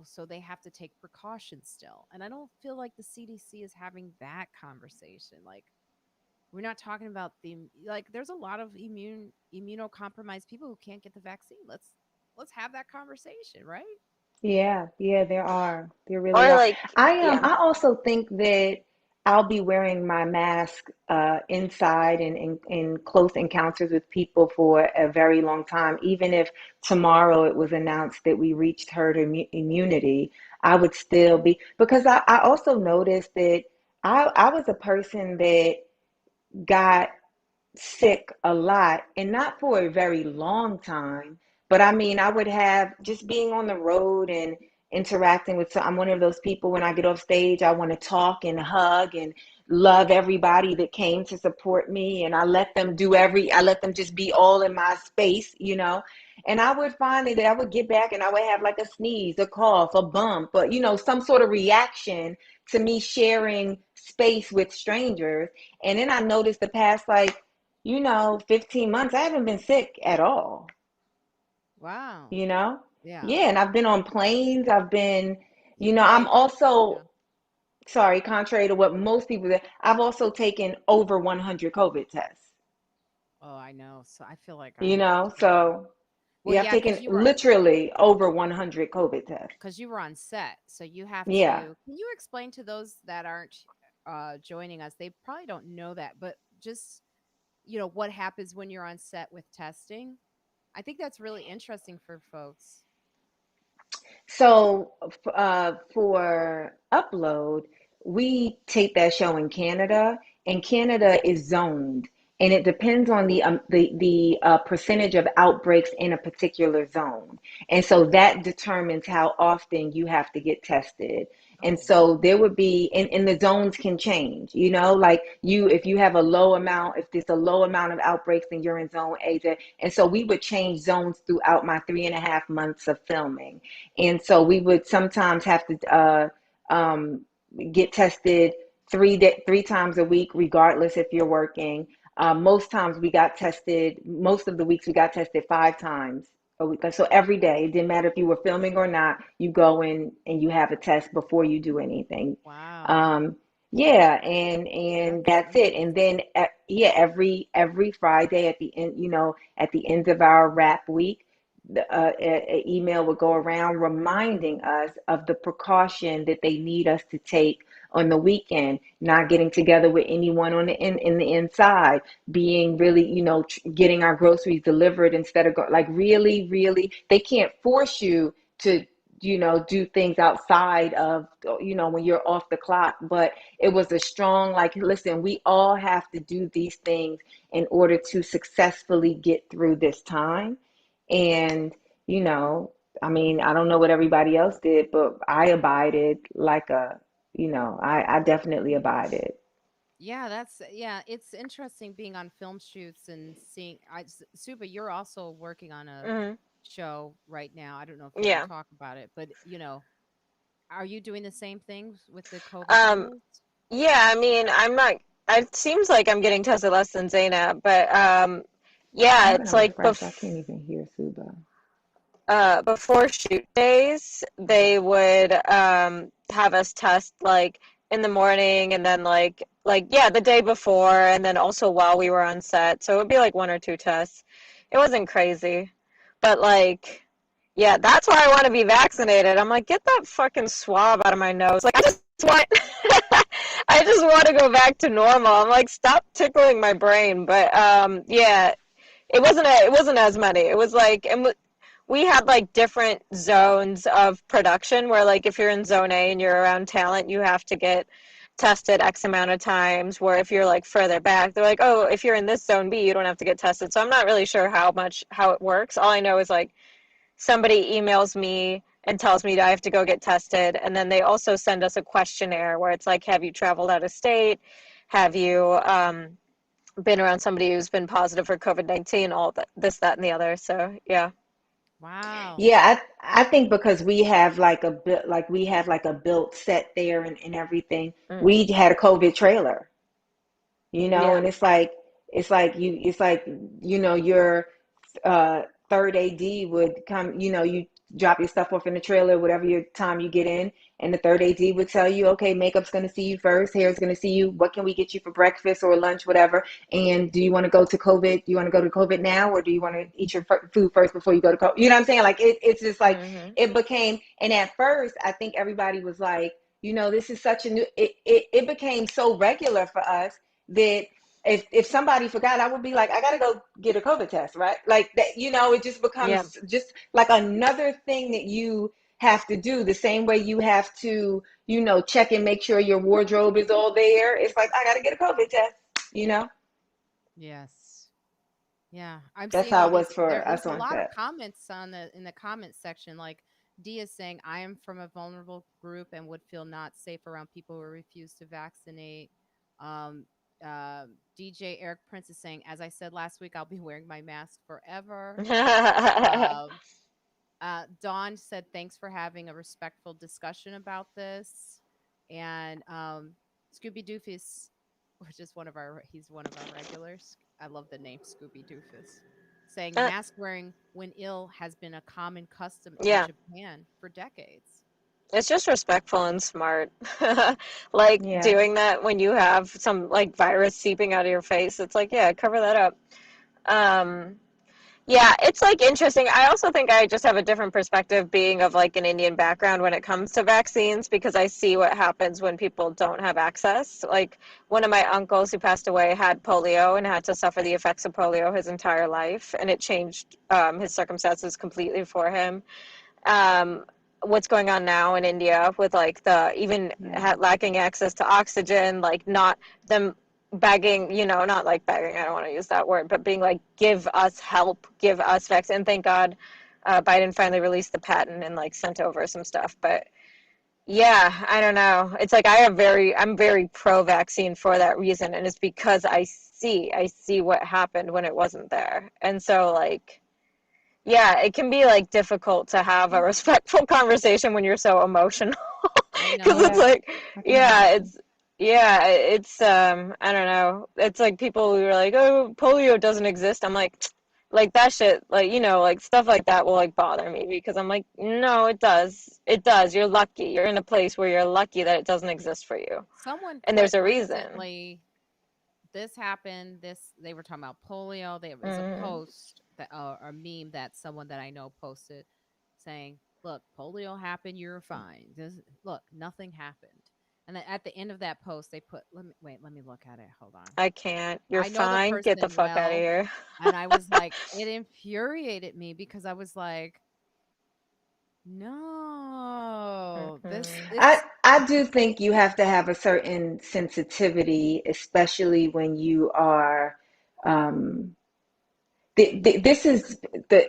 so they have to take precautions still. And I don't feel like the CDC is having that conversation. Like, we're not talking about like there's a lot of immunocompromised people who can't get the vaccine. Let's have that conversation, right? Yeah, yeah, there are. There really Or are. like, yeah. I also think that I'll be wearing my mask inside and in close encounters with people for a very long time. Even if tomorrow it was announced that we reached herd immunity, I would still be, because I also noticed that I was a person that got sick a lot, and not for a very long time, but I mean, I would have just being on the road and interacting with, so I'm one of those people, when I get off stage I want to talk and hug and love everybody that came to support me, and I let them just be all in my space, and I would find that I would get back and I would have like a sneeze, a cough, a bump, but some sort of reaction to me sharing space with strangers. And then I noticed the past, like, 15 months, I haven't been sick at all, Wow. you know? Yeah. Yeah, and I've been on planes. I've been, But I'm yeah. also, sorry, contrary to what most people, I've also taken over 100 COVID tests, Oh, I know. So I feel like I have to too. so Well, yeah, I've yeah, taken because literally over 100 COVID tests. you were on set, so you have Yeah. to. Can you explain to those that aren't joining us? They probably don't know that, but just what happens when you're on set with testing. I think that's really interesting for folks. So for Upload, we tape that show in Canada, and Canada is zoned, and it depends on the percentage of outbreaks in a particular zone, and so that determines how often you have to get tested. And Oh, so wow. there would be, and the zones can change, like if you have a low amount, if there's a low amount of outbreaks, then you're in zone A. And so we would change zones throughout my 3.5 months of filming. And so we would sometimes have to um, get tested three times a week, regardless if you're working. Most of the weeks we got tested 5 times a week. So every day, it didn't matter if you were filming or not, you go in and you have a test before you do anything. Wow. Um, yeah, and That's that's it. And interesting. then yeah, every Friday at the end, at the end of our wrap week, an email would go around reminding us of the precaution that they need us to take on the weekend, not getting together with anyone in the inside, being really, getting our groceries delivered instead of like really, really, they can't force you to, do things outside of, when you're off the clock. But it was a strong, like, listen, we all have to do these things in order to successfully get through this time. And, you know, I mean, I don't know what everybody else did, but I abided like I definitely abided. Yeah, it's interesting being on film shoots and seeing Suba, you're also working on a Mhm. show right now. I don't know if you can Yeah. talk about it, but are you doing the same things with the COVID Um, rules? yeah, I mean, I'm not, it seems like I'm getting tested less than Zainab, but yeah, I'm it's gonna like refresh. I can't even hear Suba. before shoot days, they would have us test like in the morning and then like yeah, the day before and then also while we were on set. So it would be like one or two tests. It wasn't crazy. But like yeah, that's why I want to be vaccinated. I'm like, get that fucking swab out of my nose. Like I just want I just want to go back to normal. I'm like, stop tickling my brain. But yeah, it wasn't as many. It was like and we had like different zones of production where like if you're in zone A and you're around talent, you have to get tested X amount of times, where if you're like further back, they're like, oh, if you're in this zone B, you don't have to get tested. So I'm not really sure how it works. All I know is like somebody emails me and tells me that I have to go get tested, and then they also send us a questionnaire where it's like, have you traveled out of state, have you been around somebody who's been positive for COVID-19, all that, this, that, and the other. So yeah. Wow. Yeah, I think because we have like a bit like we have like a built set there and everything. Mm. We had a COVID trailer, Yeah. and it's like your uh third AD would come, you drop your stuff off in the trailer, whatever your time you get in, and the third AD would tell you, okay, makeup's gonna see you first, hair's gonna see you, what can we get you for breakfast or lunch, whatever, and do you want to go to COVID? Do you want to go to COVID now, or do you want to eat your food first before you go to COVID? You know what I'm saying? Like it's just like Hmm. it became, and at first I think everybody was like, this is such a new, it became so regular for us that if somebody forgot, I would be like, I gotta go get a COVID test, right? Like that, it just Yeah. becomes just like another thing that you have to do. The same way you have to, check and make sure your wardrobe is all there. It's like I gotta get a COVID test. You know, Yes. Yeah, I'm that's seeing how all it was these. for There's us a on lot of set. comments on the in the comment section. Like D is saying, I am from a vulnerable group and would feel not safe around people who refuse to vaccinate. Um, DJ Eric Prince is saying, as I said last week, I'll be wearing my mask forever. Um, Dawn said, thanks for having a respectful discussion about this. And Scooby Doofus, which is he's one of our regulars. I love the name Scooby Doofus. Saying Uh, mask wearing when ill has been a common custom in yeah. Japan for decades. It's just respectful and smart. Like Yeah. doing that when you have some like virus seeping out of your face. It's like, yeah, cover that up. Um, Yeah, it's like interesting. I also think I just have a different perspective being of like an Indian background when it comes to vaccines because I see what happens when people don't have access. Like one of my uncles who passed away had polio and had to suffer the effects of polio his entire life, and it changed his circumstances completely for him. um, what's going on now in India with like the even Yeah. lacking access to oxygen, like not them begging, not like begging, I don't want to use that word, but being like, give us help, give us vaccine. And thank God Biden finally released the patent and like sent over some stuff. But yeah, I don't know. It's like I'm very pro vaccine for that reason. And it's because I see what happened when it wasn't there. And so like, yeah, it can be like difficult to have a Yeah, respectful conversation when you're so emotional. I Because it's know. Yeah. like, I can yeah, imagine. it's I don't know. It's like people who are like, "Oh, polio doesn't exist." I'm like that shit, like, like stuff like that will like bother me because I'm like, "No, it does. It does. You're lucky. You're in a place where you're lucky that it doesn't exist for you." Someone And put there's a reason. recently, this happened. They were talking about polio. There was a Mhm. post that or a meme that someone that I know posted saying, "Look, polio happened. You're fine. Look, nothing happened." And then at the end of that post, they put, "Let me wait. Let me look at it. Hold on. I can't. You're I know the fine. Get the person fuck out of well." here. And I was like, it infuriated me because I was like, "No, this Mhm. it's I do think you have to have a certain sensitivity, especially when you are um, this is the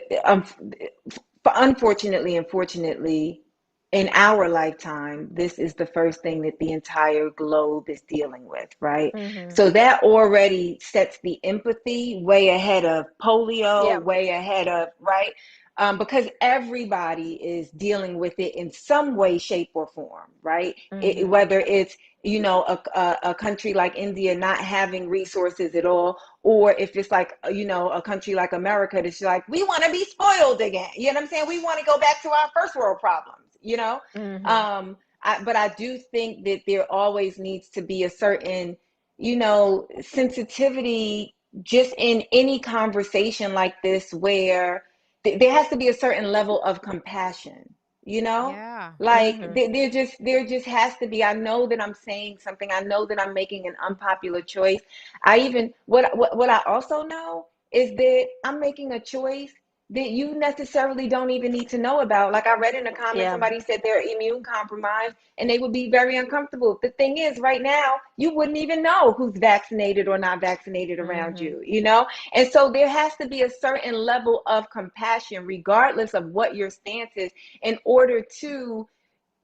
unfortunately and fortunately in our lifetime, this is the first thing that the entire globe is dealing with, right? Mhm. So that already sets the empathy way ahead of polio, Yeah. way ahead of, right? Because everybody is dealing with it in some way, shape, or form, right? Mhm. Whether it's a country like India not having resources at all, or if it's like a country like America that's like, we want to be spoiled again, you know what I'm saying, we want to go back to our first world problems. Mhm. But I do think that there always needs to be a certain sensitivity just in any conversation like this, where there has to be a certain level of compassion, you know yeah, like Mhm. there just has to be. I know that I'm saying something, I know that I'm making an unpopular choice. I even what I also know is that I'm making a choice that you necessarily don't even need to know about. Like I read in a comment, Yeah. somebody said they're immune compromised and they would be very uncomfortable. The thing is, right now, you wouldn't even know who's vaccinated or not vaccinated around Mhm. you. And so there has to be a certain level of compassion, regardless of what your stance is, in order to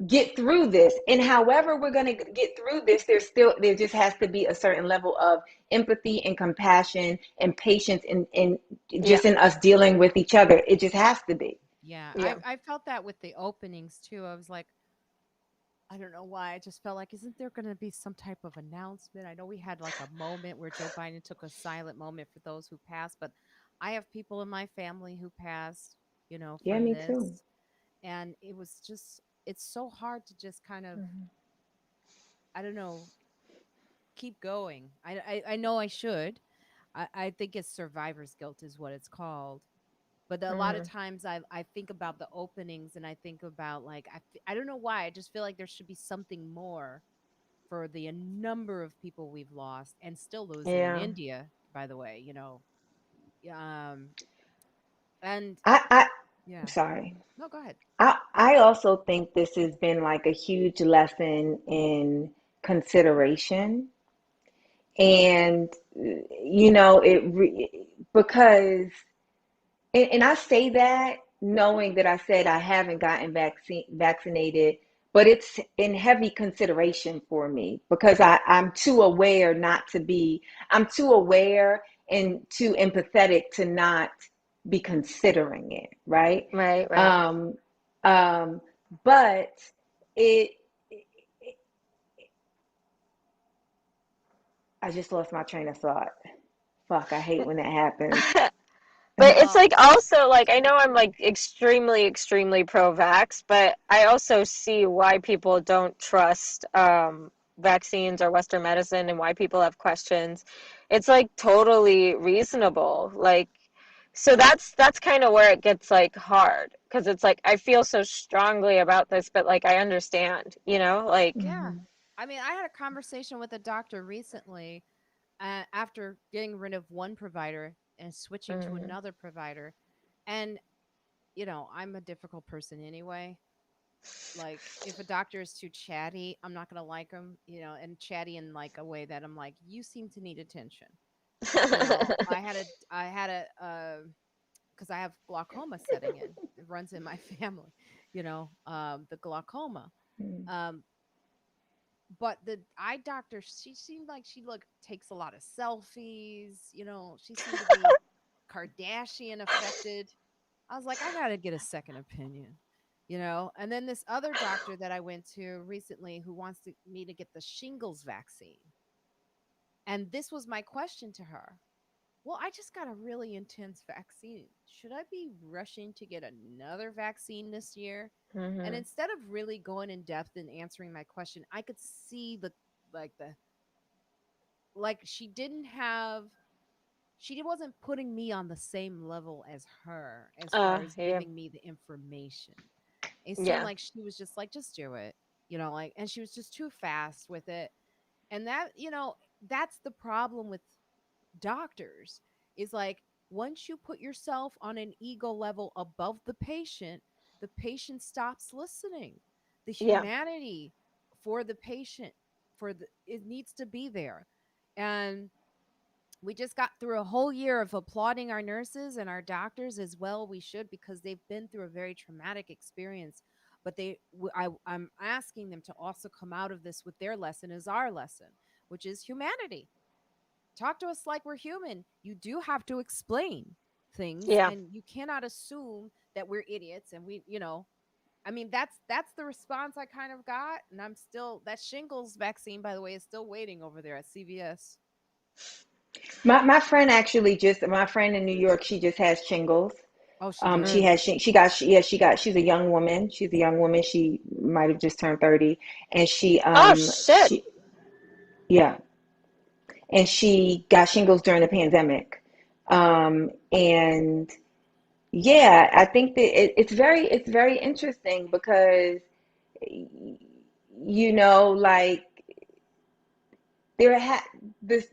get through this. And however we're going to get through this, there just has to be a certain level of empathy and compassion and patience and Yeah. just in us dealing with each other. It just has to be. Yeah, Yeah. I felt that with the openings too. I was like, I don't know why. I just felt like, isn't there going to be some type of announcement? I know we had like a moment where Joe Biden took a silent moment for those who passed, but I have people in my family who passed, Yeah, from me too. this. And it was just, it's so hard to just kind of, Mhm. I don't know, keep going. I know I should. I think it's survivor's guilt is what it's called. But a lot of Mhm. times I think about the openings and I think about like I don't know why I just feel like there should be something more for the number of people we've lost and still losing in Yeah. India, by the way, and I yeah. sorry. No, go ahead. I also think this has been like a huge lesson in consideration. And because and I say that knowing that I said I haven't gotten vaccinated, but it's in heavy consideration for me because I'm too aware not to be, I'm too aware and too empathetic to not be considering it, right? Right, right. Um, um, but it, I just lost my train of thought. Fuck, I hate when that happens. But it's Well, like also like I know I'm like extremely, extremely pro-vax, but I also see why people don't trust vaccines or Western medicine and why people have questions. It's like totally reasonable. Like so that's kind of where it gets like hard because it's like I feel so strongly about this, but like I understand, like yeah. Mhm. I mean, I had a conversation with a doctor recently after getting rid of one provider and switching to mhm. another provider. And, I'm a difficult person anyway. Like, if a doctor is too chatty, I'm not going to like him, and chatty in like a way that I'm like, you seem to need attention. Because I have glaucoma setting in. It runs in my family, the glaucoma. Um, but the eye doctor, she seemed like she takes a lot of selfies. She seemed to be Kardashian affected. I was like, I gotta get a second opinion, And then this other doctor that I went to recently who wants me to get the shingles vaccine, and this was my question to her. Well, I just got a really intense vaccine. Should I be rushing to get another vaccine this year? And Mhm. instead of really going in depth and answering my question, I could see like the like she wasn't putting me on the same level as her as far as Yeah. giving me the information. It seemed Yeah. like she was just like, just do it, and she was just too fast with it. And that's the problem with doctors is like once you put yourself on an ego level above the patient stops listening. The Yeah. humanity for the patient for the it needs to be there. And we just got through a whole year of applauding our nurses and our doctors as well. We should, because they've been through a very traumatic experience. But I'm asking them to also come out of this with their lesson as our lesson, which is humanity. Talk to us like we're human. You do have to explain things, Yeah. and you cannot assume that we're idiots. And I mean, that's the response I kind of got. And I'm still that shingles vaccine, by the way, is still waiting over there at CVS. My friend in New York, she just has shingles. Oh, she did. She Mm. has she's a young woman. She's a young woman. She might have just turned 30, and Oh shit. yeah, and she got shingles during the pandemic. And yeah, I think that it's very interesting because like there ha this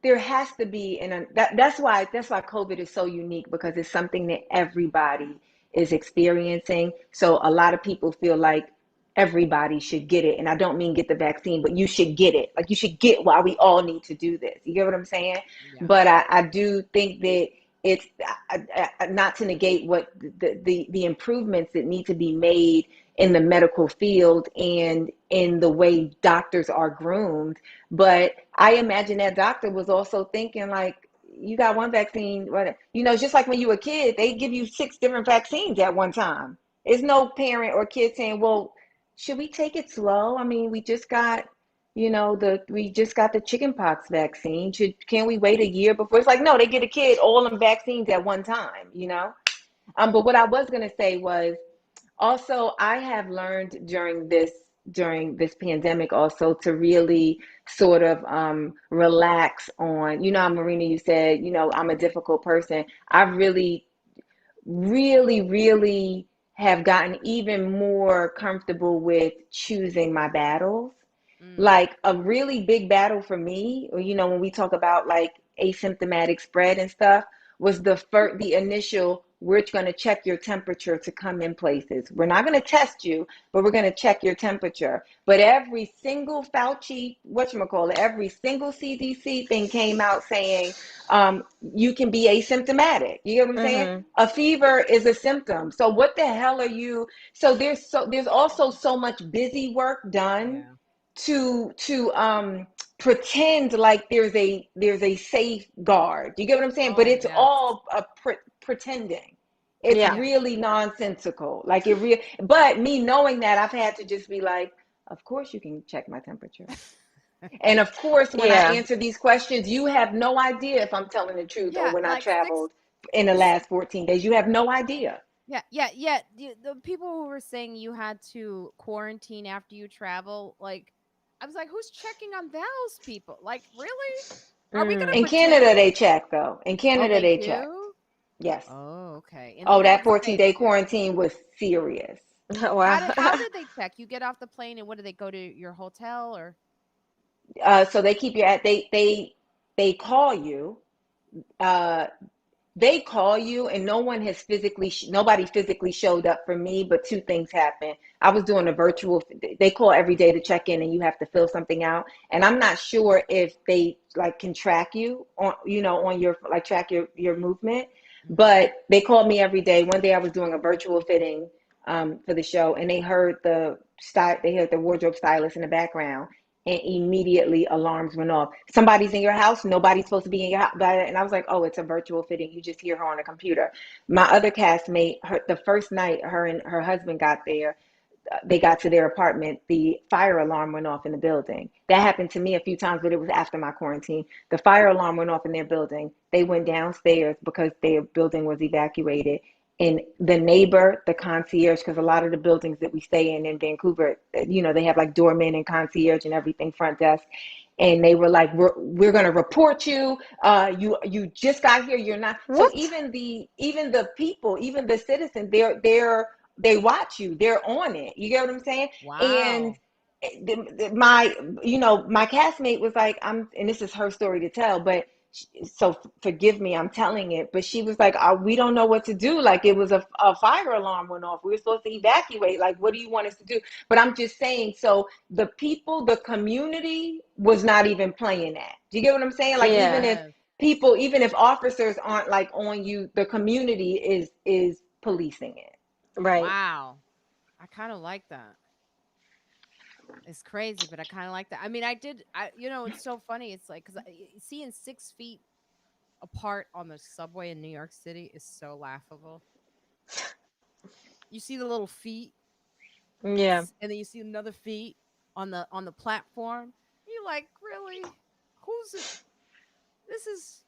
there has to be that's why COVID is so unique because it's something that everybody is experiencing. So a lot of people feel like everybody should get it, and I don't mean get the vaccine, but you should get it. Like you should get why we all need to do this. You get what I'm saying? Yeah. But I do think that it's not to negate what the improvements that need to be made in the medical field and in the way doctors are groomed, but I imagine that doctor was also thinking like, you got one vaccine. It's just like when you were a kid, they give you 6 different vaccines at one time. There's no parent or kid saying, well, should we take it slow? I mean, we just got the chickenpox vaccine. Can we wait a year before? It's like, no, they get a kid all them vaccines at one time. But what I was gonna say was also I have learned during this pandemic also to really sort of relax on, how Marina, you said, I'm a difficult person. I really, really, really have gotten even more comfortable with choosing my battles. Mm. Like a really big battle for me, or when we talk about like asymptomatic spread and stuff, was the initial, we're going to check your temperature to come in places. We're not going to test you, but we're going to check your temperature. But every single Fauci, whatchamacallit, every single CDC thing came out saying you can be asymptomatic. You get what I'm saying? Mm-hmm. A fever is a symptom. So what the hell are you? So there's also so much busy work done Yeah. to pretend like there's a safeguard. You get what I'm saying? But Oh, it's yes. all pretending. It's Yeah. Yeah. really nonsensical. Like it real. But me knowing that, I've had to just be like, of course you can check my temperature. And of course, when I Yeah. answer these questions, you have no idea if I'm telling the truth or Yeah, when I like traveled in the last 14 days. You have no idea. yeah, yeah, yeah. The people who were saying you had to quarantine after you travel, like, I was like, who's checking on those people? Like, really? Are we gonna Mm. In pretend? Canada, they check though. In Oh, Canada, they they check. do? Yes. Oh, okay. In the Oh, that United 14-day States, yeah. quarantine was serious. How Wow. did they check? You get off the plane and what do they go to your hotel or? So they keep you at they call you. Uh, they call you, and nobody physically showed up for me. But two things happened. I was doing a virtual. They call every day to check in, and you have to fill something out. And I'm not sure if they like can track you on your like track your movement. Mhm. But they called me every day. One day I was doing a virtual fitting for the show, and they heard the wardrobe stylist in the background, and immediately alarms went off. Somebody's in your house, nobody's supposed to be in your house. And I was like, oh, it's a virtual fitting. You just hear her on a computer. My other castmate, the first night her and her husband got there, they got to their apartment, the fire alarm went off in the building. That happened to me a few times, but it was after my quarantine. The fire alarm went off in their building. They went downstairs because their building was evacuated. And the neighbor, the concierge, because a lot of the buildings that we stay in Vancouver, they have like doormen and concierge and everything, front desk. And they were like, we're going to report you. You just got here. You're not. So What? even the people, even the citizens, they watch you. They're on it. You get what I'm saying? And Wow. my castmate was like, and this is her story to tell, but so forgive me, I'm telling it, but she was like, we don't know what to do. Like it was a fire alarm went off. We were supposed to evacuate. Like, what do you want us to do? But I'm just saying, so the community was not even playing that. Do you get what I'm saying? Like Yeah. Yes. even if officers aren't like on you, the community is policing it. Right. Wow. I kind of like that. It's crazy, but I kind of like that. I mean, it's so funny. It's like, because seeing 6 feet apart on the subway in New York City is so laughable. You see the little feet, Yeah. and then you see another feet on the platform. You're like, really? Who's it? This is.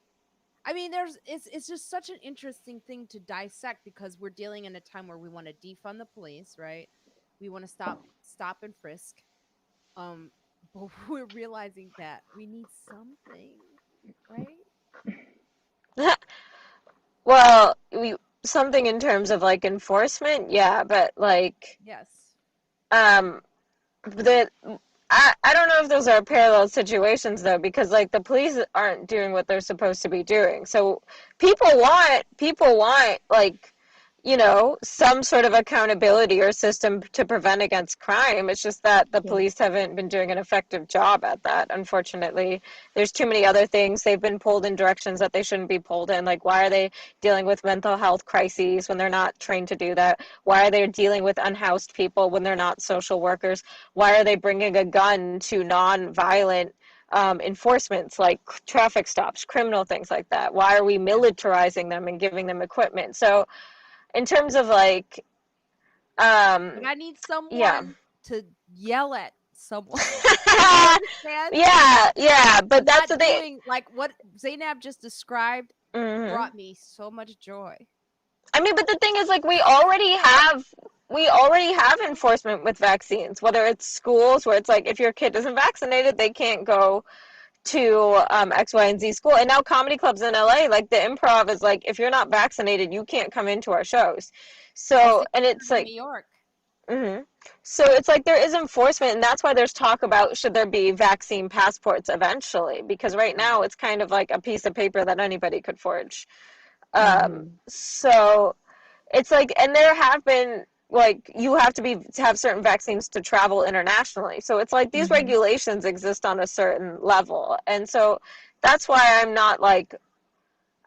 I mean, it's just such an interesting thing to dissect because we're dealing in a time where we want to defund the police, right? We want to stop and frisk. Um, but we're realizing that we need something, right? Well, something in terms of like enforcement, yeah, but like Yes. um the I don't know if those are parallel situations though, because like the police aren't doing what they're supposed to be doing. So people want like, some sort of accountability or system to prevent against crime. It's just that the Yeah. police haven't been doing an effective job at that, unfortunately. There's too many other things. They've been pulled in directions that they shouldn't be pulled in. Like, why are they dealing with mental health crises when they're not trained to do that? Why are they dealing with unhoused people when they're not social workers? Why are they bringing a gun to non-violent enforcements like traffic stops, criminal things like that? Why are we Yeah. militarizing them and giving them equipment? So in terms of like, But um, I need yeah. someone to yell at someone. You understand? Yeah, but I'm that's the not thing. doing like what Zainab just described Hmm. brought me so much joy. I mean, but the thing is, like, we already have enforcement with vaccines. Whether it's schools, where it's like if your kid isn't vaccinated, they can't go to X, Y, and Z school. And now comedy clubs in LA, like the Improv, is like if you're not vaccinated, you can't come into our shows. Oh, So, same and it's in like, New York. hmm so it's like there is enforcement, and that's why there's talk about should there be vaccine passports eventually, because right Right. now it's kind of like a piece of paper that anybody could forge. Hmm. So it's like, and there have been like you have to have certain vaccines to travel internationally. So it's like these Hmm. regulations exist on a certain level, and so that's why I'm not like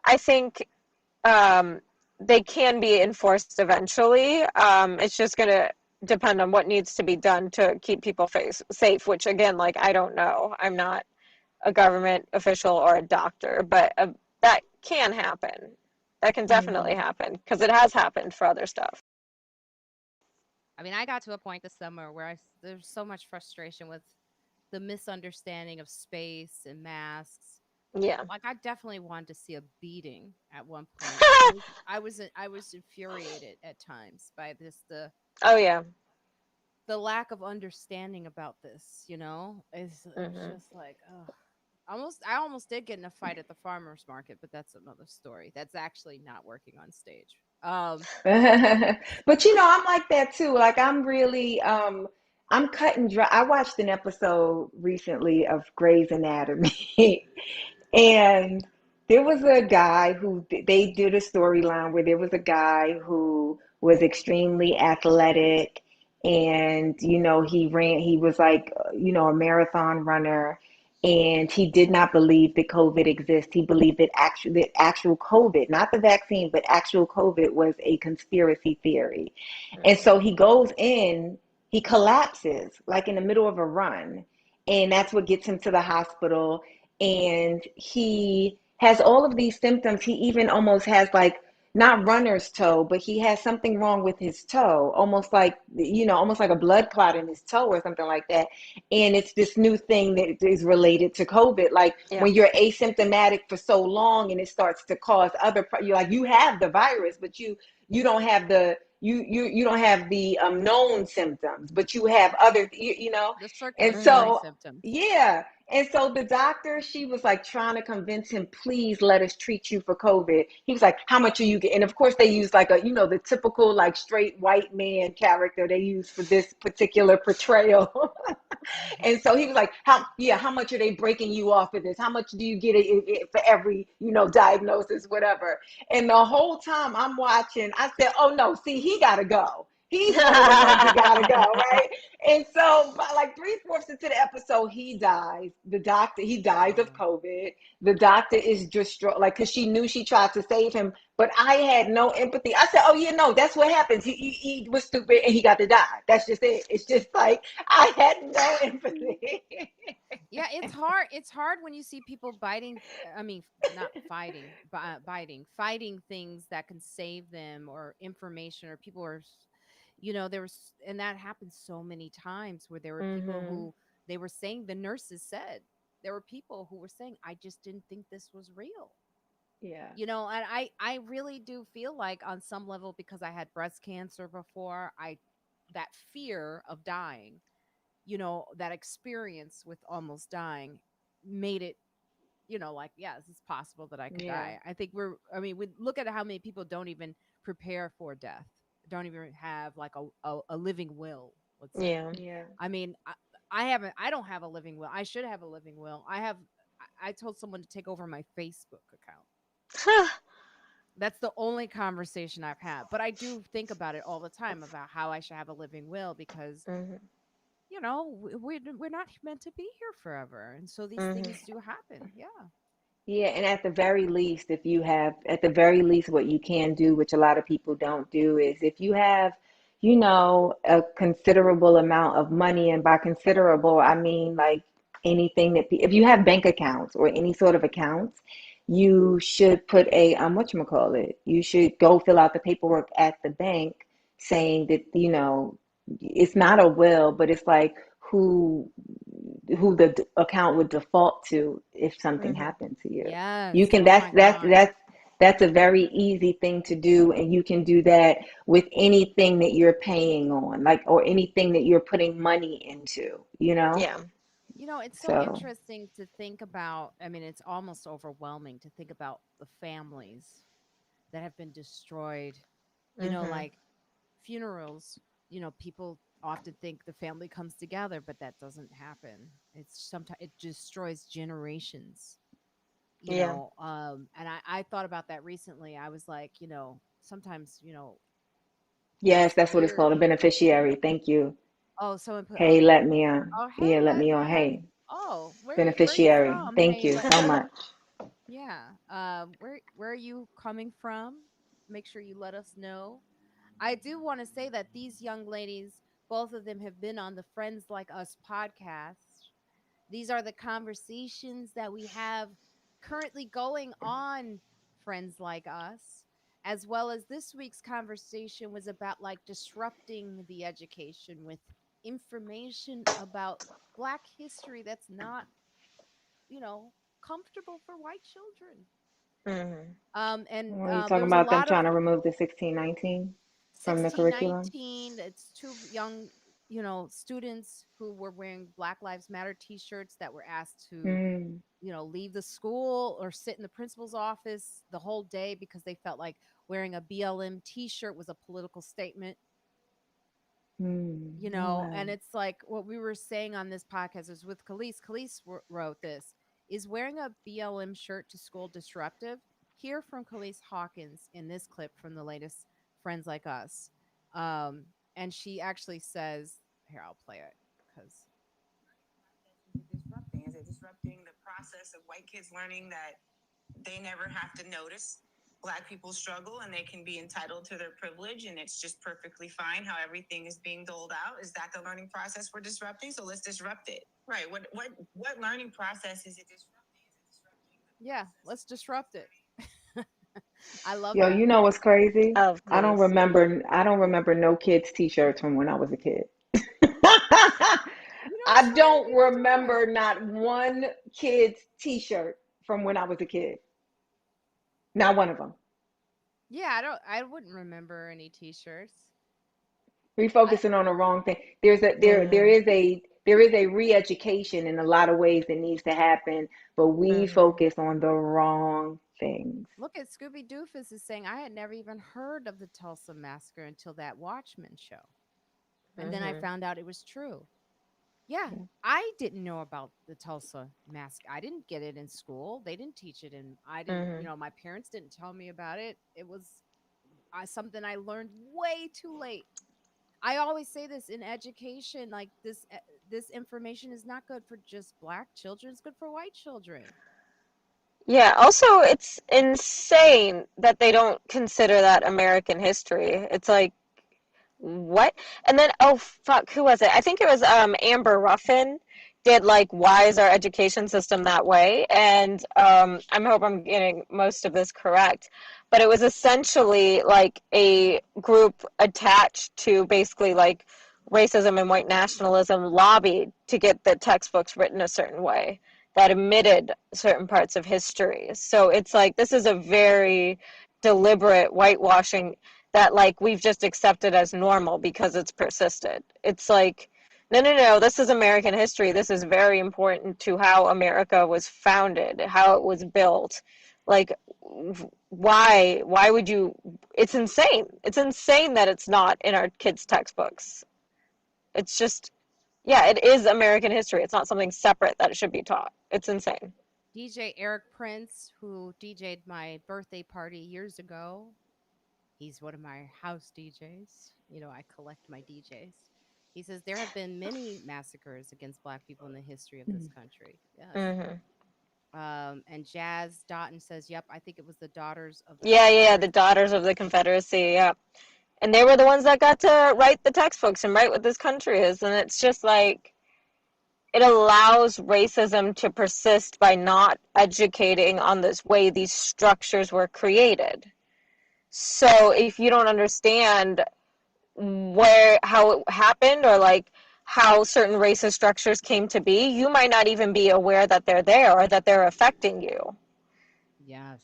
I think um, they can be enforced eventually. It's just gonna depend on what needs to be done to keep people safe. Which again, like I don't know. I'm not a government official or a doctor, but that can happen. That can definitely Hmm. happen because it has happened for other stuff. I mean, I got to a point this summer where there's so much frustration with the misunderstanding of space and masks. Yeah. Like I definitely wanted to see a beating at one point. I was infuriated at times by Oh yeah. the lack of understanding about this, you know? It's Hmm. just like, oh, I almost did get in a fight at the farmers market, but that's another story. That's actually not working on stage. But I'm like that too. Like I'm really I'm cut and dry. I watched an episode recently of Grey's Anatomy and there was a guy who they did a storyline where there was a guy who was extremely athletic and he was like a marathon runner and he did not believe that COVID exists. He believed that actual COVID, not the vaccine, but actual COVID was a conspiracy theory. And Hmm. so he goes in, he collapses like in the middle of a run. And that's what gets him to the hospital. And he has all of these symptoms. He even almost has like not runner's toe, but he has something wrong with his toe, almost like a blood clot in his toe or something like that. And it's this new thing that is related to COVID. Like Yeah. when you're asymptomatic for so long and it starts to cause you're like, you have the virus, but you don't have you don't have the known symptoms, but you have other. The And Hmm. circulatory so, symptoms. yeah. And so the doctor, she was like trying to convince him, please let us treat you for COVID. He was like, how much are you getting? And of course, they use like the typical like straight white man character they use for this particular portrayal. And so he was like, how much are they breaking you off of this? How much do you get for every, diagnosis, whatever? And the whole time I'm watching, I said, oh no, see, he got to go. He's one of the ones that got to go, right? And so by like three-fourths into the episode, he dies. The doctor, he dies of Uh, COVID. The doctor is just like, because she knew she tried to save him, but I had no empathy. I said, oh, yeah, no, that's what happens. He was stupid and he got to die. That's just it. It's just like, I had no empathy. yeah, it's hard. It's hard when you see people biting. I mean, not fighting, biting, fighting things that can save them or information or people are, there was, and that happens so many times where there were people Hmm. who they were saying, the nurses said, there were people who were saying, I just didn't think this was real. Yeah. And I really do feel like on some level because I had breast cancer before, that fear of dying, that experience with almost dying made it, like, yes, it's possible that I could Yeah. die. I mean, we look at how many people don't even prepare for death, don't even have like a living will, let's say. Yeah. Yeah. I mean, I don't have a living will. I should have a living will. I told someone to take over my Facebook account. That's the only conversation I've had. But I do think about it all the time about how I should have a living will because, Hmm. we're not meant to be here forever. And so these Hmm. things do happen. Yeah. Yeah, and at the very least, what you can do, which a lot of people don't do, is if you have, a considerable amount of money, and by considerable, I mean like anything that if you have bank accounts or any sort of accounts, you should put a whatchamacallit. You should go fill out the paperwork at the bank saying that, it's not a will, but it's like who the account would default to if something Mm-hmm. happened to you. You Yes. can Oh my God. that's a very easy thing to do, and you can do that with anything that you're paying on, like, or anything that you're putting money into, Yeah. It's so So, interesting to think about. I mean, it's almost overwhelming to think about the families that have been destroyed. Mm-hmm. Like funerals, people often think the family comes together, but that doesn't happen. It's sometimes it destroys generations, Yeah. and I thought about that recently. I was like, sometimes, yes, it's that's what it's weird. called, a beneficiary. Thank you. Oh, someone put, Hey, okay. let me on. Oh, hey, Yeah, let let me me on. on. Hey, Oh, where are you beneficiary. from? Thank Hey, you let so me on. much. Yeah. Where are you coming from? Make sure you let us know. I do want to say that these young ladies, both of them have been on the Friends Like Us podcast. These are the conversations that we have currently going on Friends Like Us, as well as this week's conversation was about like disrupting the education with information about Black history that's not, you know, comfortable for white children. Mm-hmm. And What are you there talking was a about? Them lot of trying to remove the 1619 from the curriculum? 1619. It's two young, students who were wearing Black Lives Matter t-shirts that were asked to, Mm, leave the school or sit in the principal's office the whole day because they felt like wearing a BLM t-shirt was a political statement. no And way. it's like what we were saying on this podcast is with Khalees. Khalees wrote this: is wearing a BLM shirt to school disruptive? Hear from Khalees Hawkins in this clip from the latest Friends Like Us. Um, and she actually says, here, I'll play it because Is it disrupting? Is it disrupting the process of white kids learning that they never have to notice Black people struggle and they can be entitled to their privilege and it's just perfectly fine how everything is being doled out? Is that the learning process we're disrupting? So let's disrupt it. Right. What learning process is it disrupting? Is it disrupting the yeah, process let's of white kids disrupt it. learning? I love Yo, that. you know what's crazy? Oh, please. I don't remember no kids' t-shirts from when I was a kid. So I many don't people don't. remember not one kid's t-shirt from when I was a kid. Not one of them. Yeah, I wouldn't remember any t-shirts. We I focusing on the wrong thing. There's a there Mm-hmm. is a there is a re-education in a lot of ways that needs to happen, but we Mm-hmm. focus on the wrong things. Look at Scooby Doofus is saying I had never even heard of the Tulsa massacre until that Watchmen show. And then I Mm-hmm. found out it was true. Yeah, Yeah. I didn't know about the Tulsa massacre. I didn't get it in school. They didn't teach it and I didn't, Mm-hmm. my parents didn't tell me about it. It was something I learned way too late. I always say this in education, like this information is not good for just black children, it's good for white children. Yeah, also it's insane that they don't consider that American history. It's like, what? And then, oh fuck, who was it? I think it was Amber Ruffin did like, why is our education system that way? And I hope I'm getting most of this correct, but it was essentially like a group attached to basically like racism and white nationalism lobbied to get the textbooks written a certain way that omitted certain parts of history. So it's like this is a very deliberate whitewashing that like we've just accepted as normal because it's persisted. It's like, no, no, no, this is American history. This is very important to how America was founded, how it was built. Like, why would you? It's insane. It's insane that it's not in our kids' textbooks. It's just, yeah, it is American history. It's not something separate that it should be taught. It's insane. DJ Eric Prince, who DJ'd my birthday party years ago, he's one of my house DJs. I collect my DJs. He says there have been many massacres against black people in the history of this country. Yes. Mm-hmm. And Jazz Dotton says, yep, I think it was the Daughters of the Yeah, yeah, the Confederacy. Daughters of the Confederacy. Yeah. And they were the ones that got to write the textbooks and write what this country is. And it's just like, it allows racism to persist by not educating on this way these structures were created. So if you don't understand how it happened, or like how certain racist structures came to be, you might not even be aware that they're there or that they're affecting you. Yes.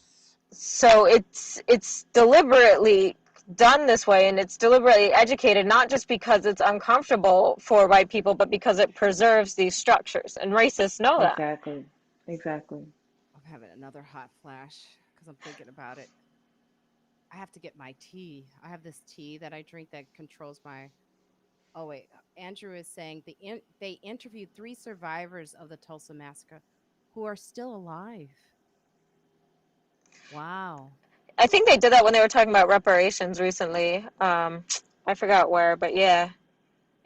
So it's deliberately done this way, and it's deliberately educated, not just because it's uncomfortable for white people, but because it preserves these structures, and racists know that. Exactly. Exactly. I'm having another hot flash because I'm thinking about it. I have to get my tea. I have this tea that I drink that controls my. Oh wait, Andrew is saying they interviewed 3 survivors of the Tulsa massacre who are still alive. Wow. I think they did that when they were talking about reparations recently. I forgot where, but yeah,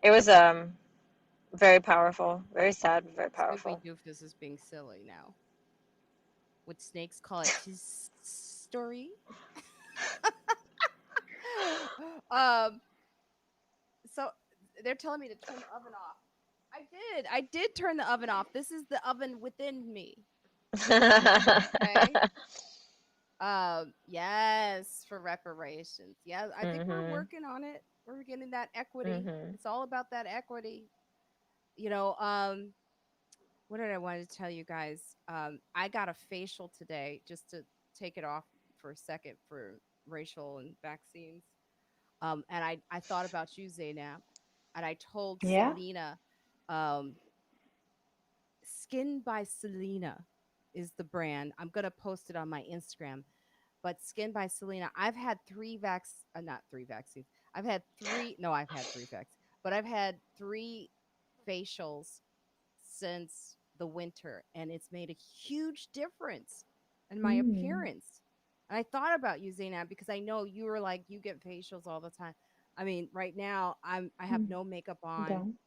it was very powerful, very sad, but very Snoopy powerful. Doofus is being silly now. Would snakes call it his story? um. So they're telling me to turn the oven off. I did. I did turn the oven off. This is the oven within me. Okay. Yes, for reparations. Yeah, I think we're Mhm. working on it. We're getting that equity. Mhm. It's all about that equity. You know, what did I want to tell you guys? I got a facial today just to take it off for a second for racial and vaccines. And I thought about you, Zainab, and I told Yeah. Selena, um, Skin by Selena is the brand. I'm gonna post it on my Instagram. But Skin by Selena, I've had not 3 vaccines. I've had three. No, I've had 3 vaccines, but I've had 3 facials since the winter, and it's made a huge difference in my Mm. appearance. And I thought about you, Zainab, because I know you were like you get facials all the time. I mean, right now I have Mm. no makeup on. Don't.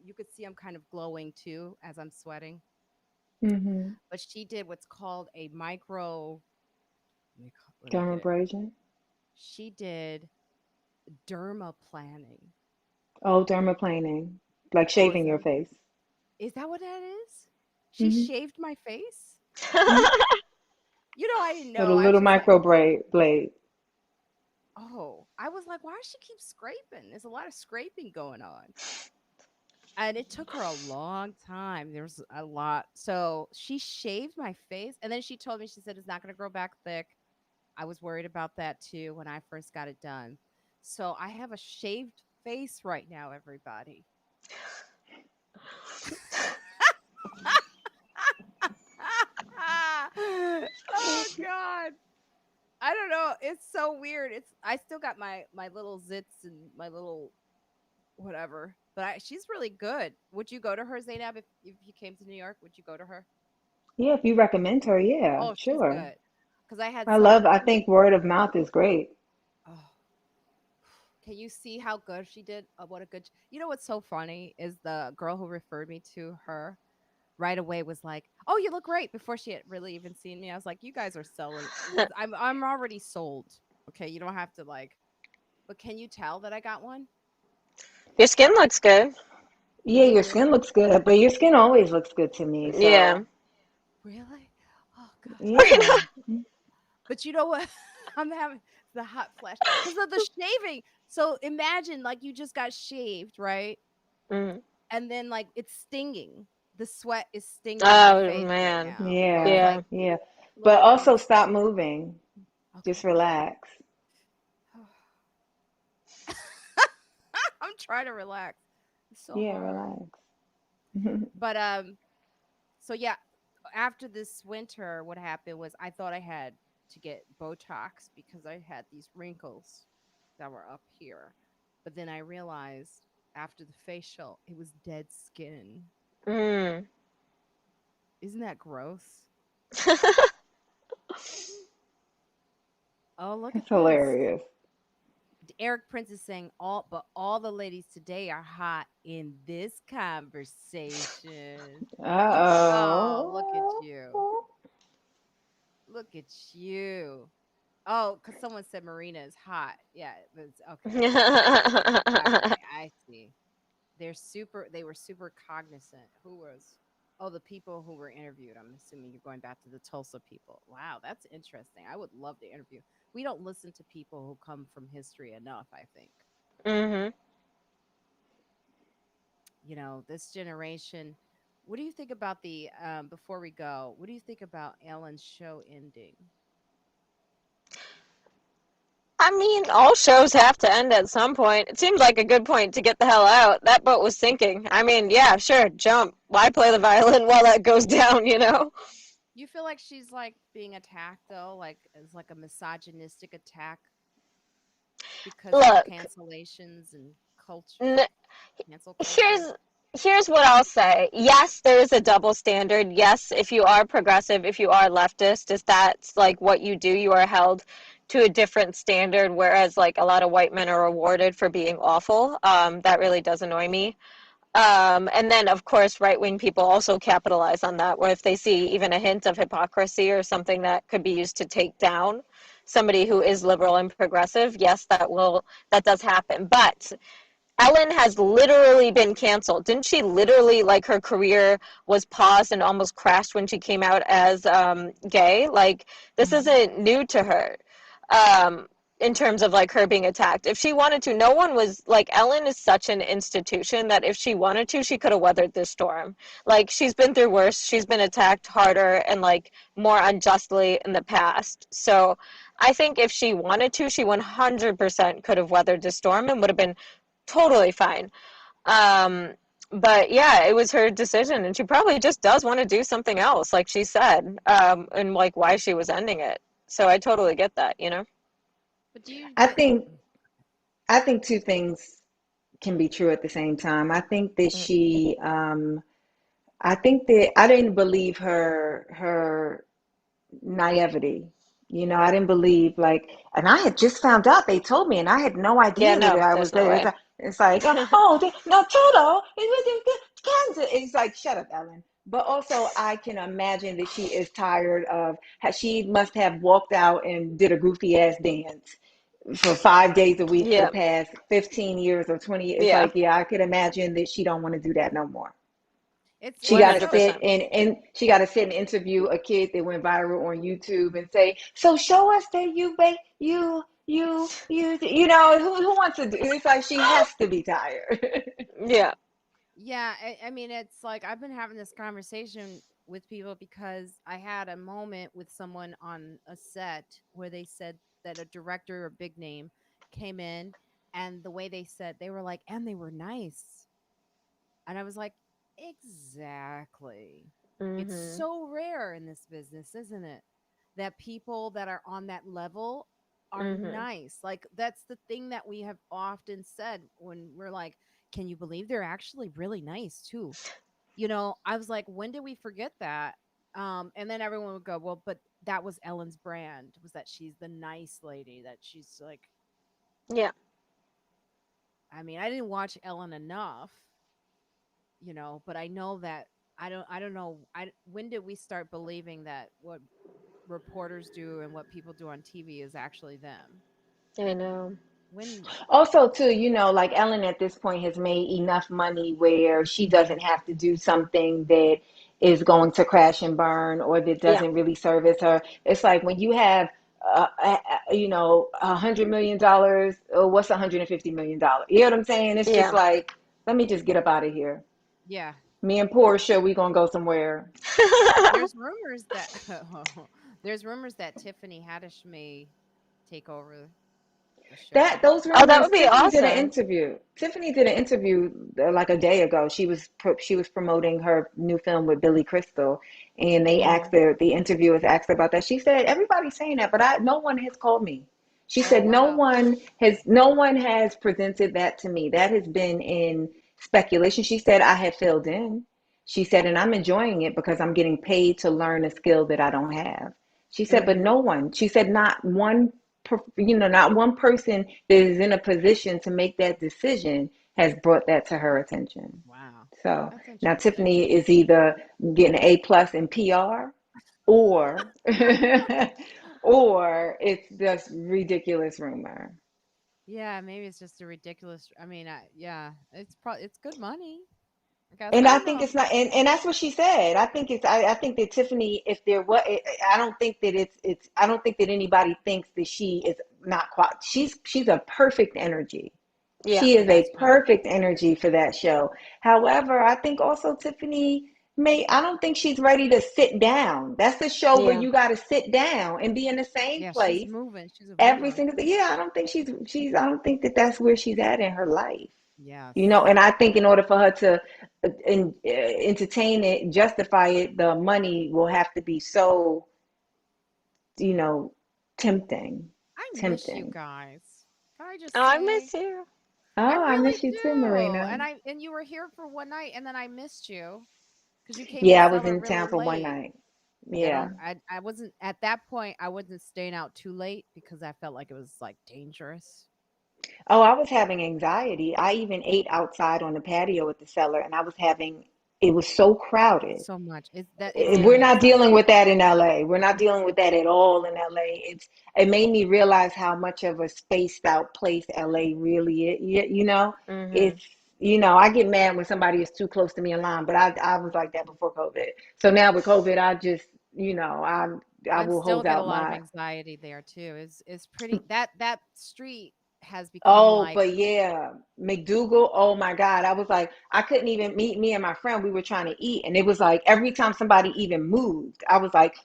You could see I'm kind of glowing too as I'm sweating. Mm-hmm. But she did what's called a micro. Let me get it. Dermabrasion. She did dermaplaning. Oh, dermaplaning. Like Oh, is shaving that your face. what that is? She Mm-hmm. shaved my face? Mm-hmm. You know, I didn't With a know. I was little just like, micro blade. oh, I was like, why does she keep scraping? There's a lot of scraping going on. And it took her a long time. There was a lot. So she shaved my face. And then she told me, she said, it's not going to grow back thick. I was worried about that too when I first got it done. So I have a shaved face right now, everybody. Oh God. I don't know. It's so weird. I still got my little zits and my little whatever. But she's really good. Would you go to her, Zainab, if you came to New York? Would you go to her? Yeah, if you recommend her, yeah, Oh, she's sure. good. Because I had I someone. think word of mouth is great. Oh, can you see how good she did? What a good. You know what's so funny is the girl who referred me to her right away was like, "Oh, you look great." Before she had really even seen me, I was like, "You guys are selling because I'm already sold." Okay, you don't have to like. But can you tell that I got one? Your skin looks good. Does Yeah, it your really? skin looks good, but your skin always looks good to me. Yeah. So, Really? Oh God. yeah. But you know what? I'm having the hot flash because of the shaving. So imagine like you just got shaved, right? Mm. And then like it's stinging. The sweat is stinging my Oh face right man. now. So it's Yeah. Yeah. like Yeah. But literally also stop moving. Just okay. relax. I'm trying to relax. It's so Yeah, hard. relax. But so yeah, after this winter what happened was I thought I had to get Botox because I had these wrinkles that were up here. But then I realized after the facial it was dead skin. Mm. Isn't that gross? Oh, look That's at this. hilarious. Eric Prince is saying all the ladies today are hot in this conversation. Oh, look at Uh-oh. you. Look at you. Oh, because someone said Marina is hot. Yeah, it's okay. Okay, I see. They were super cognizant. Who was, oh, the people who were interviewed. I'm assuming you're going back to the Tulsa people. Wow, that's interesting. I would love to interview. We don't listen to people who come from history enough, I think. Mhm. This generation. What do you think about the before we go, what do you think about Ellen's show ending? I mean, all shows have to end at some point. It seems like a good point to get the hell out. That boat was sinking. I mean, yeah, sure, jump. Why play the violin while that goes down? You feel like she's like being attacked though, like it's like a misogynistic attack because of Look, cancellations and culture, n- cancel culture. here's what I'll say. Yes, there is a double standard. Yes, if you are progressive, if you are leftist, is that's like what you do, you are held to a different standard, whereas like a lot of white men are rewarded for being awful. That really does annoy me. And then, of course, right wing people also capitalize on that, where if they see even a hint of hypocrisy or something that could be used to take down somebody who is liberal and progressive, yes, that does happen. But Ellen has literally been canceled. Didn't she literally, like, her career was paused and almost crashed when she came out as gay? Like, this isn't new to her. In terms of like her being attacked. If she wanted to, no one was like, Ellen is such an institution that if she wanted to, she could have weathered this storm. Like, she's been through worse. She's been attacked harder and like more unjustly in the past. So I think if she wanted to, she 100% could have weathered the storm and would have been totally fine. Um, but yeah, it was her decision, and she probably just does want to do something else, like she said, and like why she was ending it. So I totally get that. But do you I get think I think two things can be true at the same time. I think that I didn't believe her naivety. I didn't believe like, and I had just found out. They told me, and I had no Yeah, idea that no, I was there's no there. way. It's like, oh, no, Toto, it was in Kansas. It's like, shut up, Ellen. But also, I can imagine that she is tired of. She must have walked out and did a goofy ass dance for 5 days a week for the Yeah, past 15 years or 20 years. It's yeah, like, yeah, I could imagine that she don't want to do that no more. She it's got to so 100%. sit and she got to sit and interview a kid that went viral on YouTube and say, "So show us that who wants to do?" It's like she has to be tired. Yeah. yeah, I mean it's like I've been having this conversation with people because I had a moment with someone on a set where they said that a director or big name came in, and the way they said, they were like, and they were nice. And I was like, exactly. It's Mhm. so rare in this business, isn't it? That people that are on that level are Mhm. nice. Like, that's the thing that we have often said when we're like, can you believe they're actually really nice too? I was like, when did we forget that? And then everyone would go, well, but that was Ellen's brand, was that she's the nice lady, that she's like, Yeah. I mean, I didn't watch Ellen enough, but I know that I don't know. When did we start believing that what reporters do and what people do on TV is actually them? I know. When Also, too, like Ellen at this point has made enough money where she doesn't have to do something that is going to crash and burn or that Yeah. doesn't really service her. It's like when you have, $100 million, or what's $150 million? You know what I'm saying? It's just Yeah. like, let me just get up out of here. yeah, Me and Portia, we gonna go somewhere. there's rumors that there's rumors that Tiffany Haddish may take over the That show. those Oh, that rumors. would be Tiffany did an awesome. interview. Tiffany did an interview like a day ago. She was promoting her new film with Billy Crystal, and they asked Mhm. her. The interviewers asked her about that. She said everybody's saying that, but no one has called me. She Oh said wow. no one has presented that to me. That has been in speculation. She said I have filled in. She said, and I'm enjoying it because I'm getting paid to learn a skill that I don't have. She said, but Mhm. no one. She said not one person that is in a position to make that decision has brought that to her attention. Wow. So That's now interesting. Tiffany is either getting an A plus in PR, or or it's just ridiculous rumor. Yeah, maybe it's just a ridiculous. I mean, yeah, it's probably it's good money. I guess And I I don't think know. it's not, and that's what she said. I think that Tiffany, if there was, I don't think that I don't think that anybody thinks that she is not quite, she's a perfect energy. Yeah. She is a That's right. perfect energy for that show. However, I think also Tiffany I don't think she's ready to sit down. That's the show where Yeah. you got to sit down and be in the same Yeah, she's place moving. She's a every mover. single day. Yeah, I don't think I don't think that that's where she's at in her life. Yes. And I think in order for her to entertain it, justify it, the money will have to be so, you know, tempting, I miss you tempting. guys. Can I Oh, just I say? miss you. I Oh, I really miss you too, do. Marina. And you were here for one night, and then I missed you because you came in Yeah, I was cellar in really town for one late. night. And Yeah. I wasn't at that point. I wasn't staying out too late because I felt like it was like dangerous. Oh, I was having anxiety. I even ate outside on the patio at the cellar, and it was so crowded. So much. It's We're Yeah. giving not dealing anxiety. with that in LA. We're not dealing with that at all in LA. It made me realize how much of a spaced out place LA really is. Mhm. It's I get mad when somebody is too close to me in line, but I was like that before COVID. So now with COVID, I just I I will still hold get a out lot of my. anxiety there too. It's pretty that street has become Oh, like but yeah, McDougal. Oh my God. I was like, I couldn't even meet me and my friend. We were trying to eat. And it was like every time somebody even moved, I was like,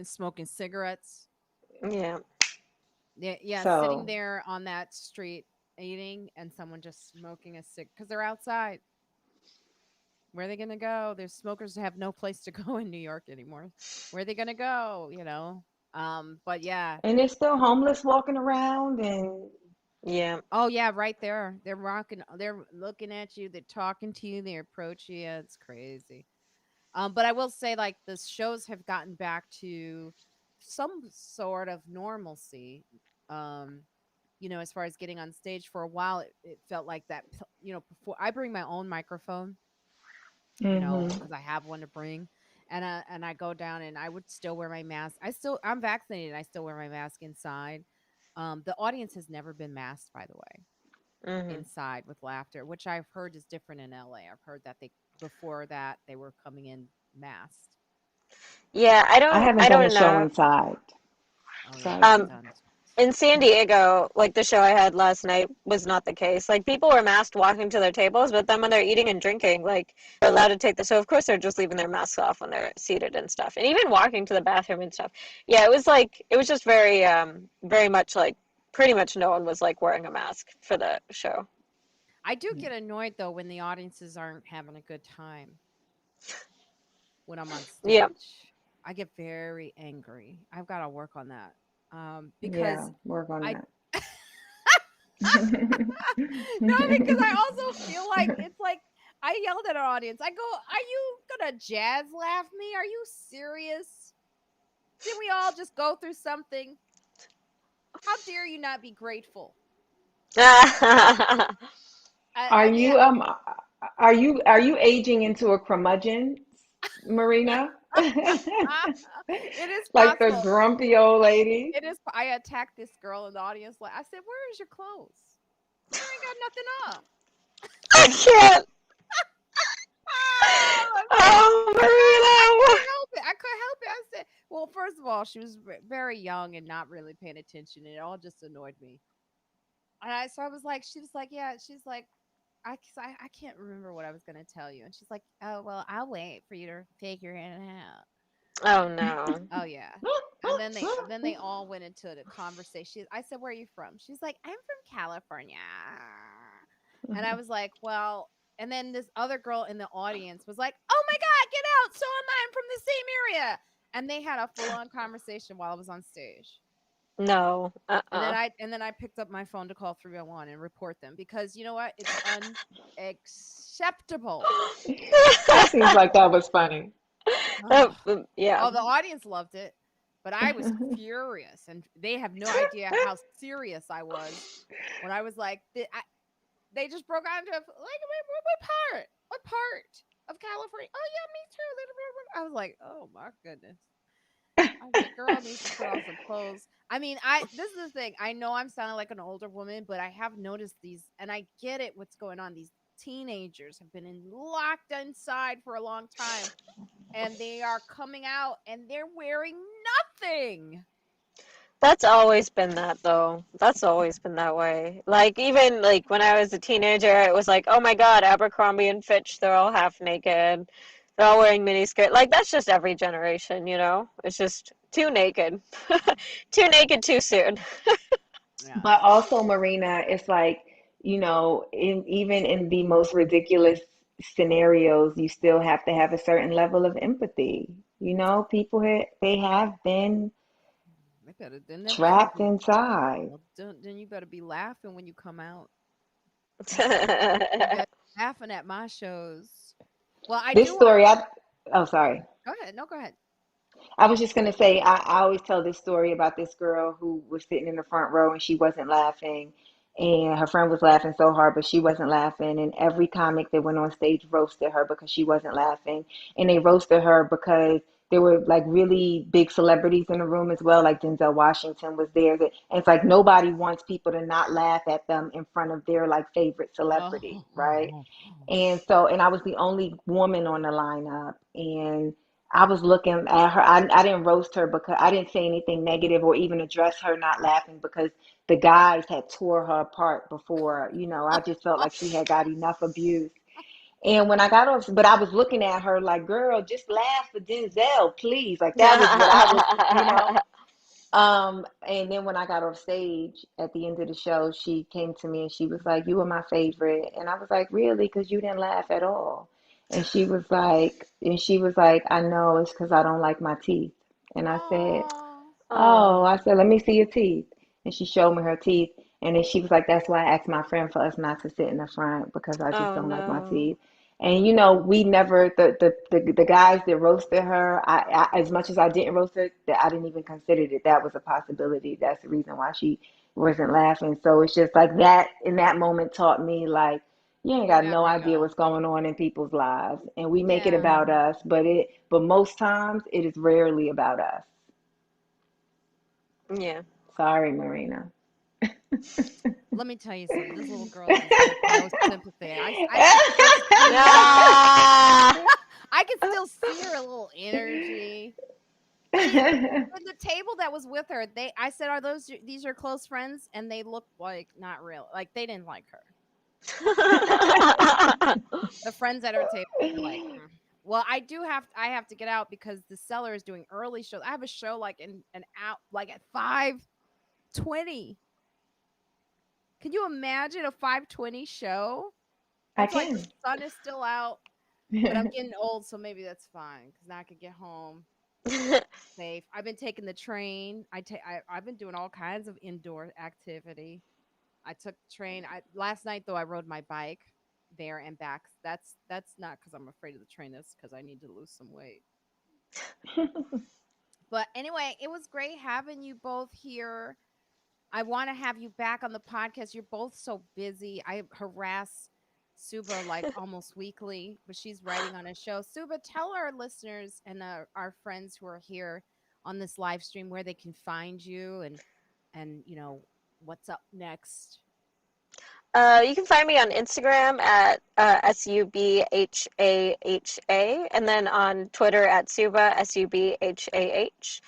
smoking cigarettes. Yeah. Yeah, yeah, sitting so. there on that street eating and someone just smoking a cig because they're outside. Where are they gonna go? There's smokers who have no place to go in New York anymore. Where are they gonna go? But yeah. And there's still homeless walking around. And Yeah. Oh yeah, right there. They're rocking. They're looking at you. They're talking to you. They approach you. Yeah, it's crazy. But I will say, like, the shows have gotten back to some sort of normalcy. Um, as far as getting on stage for a while, it felt like that. Before I bring my own microphone, hmm because I have one to bring, and I go down and I would still wear my mask. I'm vaccinated. I still wear my mask inside. The audience has never been masked, by the way, Mhm. inside with laughter, which I've heard is different in LA. I've heard that they before that they were coming in masked. Yeah, I I don't haven't I done a don't show know. inside. Oh yeah, Sorry. I've Um done. in San Diego, like the show I had last night was not the case. Like people were masked walking to their tables, but then when they're eating and drinking, like they're allowed to take the so of course they're just leaving their masks off when they're seated and stuff. And even walking to the bathroom and stuff. Yeah, it was just very much like pretty much no one was like wearing a mask for the show. I do get annoyed though when the audiences aren't having a good time when I'm on Yeah. stage. I get very angry. I've got to work on that. Because Yeah, work on I that. no, because I also feel like it's like I yelled at our audience. I go, "Are you gonna jazz laugh me? Are you serious? Didn't we all just go through something? How dare you not be grateful?" Are I mean, you are you aging into a curmudgeon, Marina? it is Like the possible. grumpy old lady? It is. I attacked this girl in the audience. Like I said, "Where is your clothes? You ain't got nothing on." I can't. Ah, Oh, I Marina. couldn't help it. I couldn't help it. I said, well, first of all, she was very young and not really paying attention. And it all just annoyed me. So I was like, she was like, yeah. She's like, I can't remember what I was going to tell you. And she's like, oh, well, I'll wait for you to figure it out. Oh no. Oh, yeah. And then they all went into the conversation. I said, "Where are you from?" She's like, "I'm from California." And I was like, "Well," and then this other girl in the audience was like, "Oh my god, get out. So am I. I'm from the same area." And they had a full-on conversation while I was on stage. No. And then I picked up my phone to call 301 and report them because you know what? It's unacceptable. That seems like that was funny. Oh, Yeah. oh, the audience loved it, but I was furious, and they have no idea how serious I was when I was like, they just broke out into like, what part? What part of California? Oh yeah, me too. I was like, oh my goodness. I was like, girl needs to put on some clothes. I mean, this is the thing. I know I'm sounding like an older woman, but I have noticed these, and I get it. What's going on? These teenagers have been locked inside for a long time, and they are coming out, and they're wearing nothing. That's always been that though. That's always been that way. Like even like when I was a teenager, it was like, oh my God, Abercrombie and Fitch, they're all half naked. They're all wearing miniskirt. Like that's just every generation, you know? It's just too naked. Too naked too soon. Yes. But also, Marina, it's like, even in the most ridiculous scenarios, you still have to have a certain level of empathy. People they have been They better then trapped inside. well, then you better be laughing when you come out. You better be laughing at my shows. Well, I This do want story, oh, sorry. to go ahead. No, go ahead. I was just going to say, I always tell this story about this girl who was sitting in the front row and she wasn't laughing. And her friend was laughing so hard, but she wasn't laughing. And every comic that went on stage roasted her because she wasn't laughing. And they roasted her because there were like really big celebrities in the room as well. Like Denzel Washington was there. And it's like nobody wants people to not laugh at them in front of their like favorite celebrity, right? Oh. And so, and I was the only woman on the lineup. And I was looking at her. I didn't roast her because I didn't say anything negative or even address her not laughing because the guys had tore her apart before. I just felt like she had got enough abuse. And when I got off, but I was looking at her like, girl, just laugh for Denzel, please. Like that was what I was. And then when I got off stage at the end of the show, she came to me and she was like, "You were my favorite." And I was like, "Really? Because you didn't laugh at all." And she was like, "I know it's because I don't like my teeth." And I said, Oh. "Oh," Oh. I said, "Let me see your teeth." And she showed me her teeth. And then she was like, "That's why I asked my friend for us not to sit in the front because I just Oh don't like my no. teeth." And we never the guys that roasted her. I as much as I didn't roast her, that I didn't even consider that was a possibility. That's the reason why she wasn't laughing. So it's just like that in that moment taught me like you ain't You got no never idea know. what's going on in people's lives, and we make it Yeah. about us, but most times it is rarely about us. Yeah. Sorry, Marina. Let me tell you something. This little girl deserves no sympathy. I can still see her. Ah. I can still see her little energy. She and the table that was with her, I said, "Are these your close friends?" And they looked like not real. Like they didn't like her. The friends at her table were like, "Mm." Well, I have to get out because the seller is doing early shows. I have a show like in an out like at 5:20. Can you imagine a 5:20 show? I It's like the can. sun is still out, but I'm getting old, so maybe that's fine because now I can get home safe. I've been taking the train. I've been doing all kinds of indoor activity. I took the train. I last night though I rode my bike there and back. That's not because I'm afraid of the train. That's because I need to lose some weight. But anyway, it was great having you both here. I want to have you back on the podcast. You're both so busy. I harass Suba like almost weekly, but she's writing on a show. Suba, tell our listeners and our friends who are here on this live stream where they can find you and what's up next. You can find me on Instagram at SUBHAHA, and then on Twitter at Subha, SUBHAH.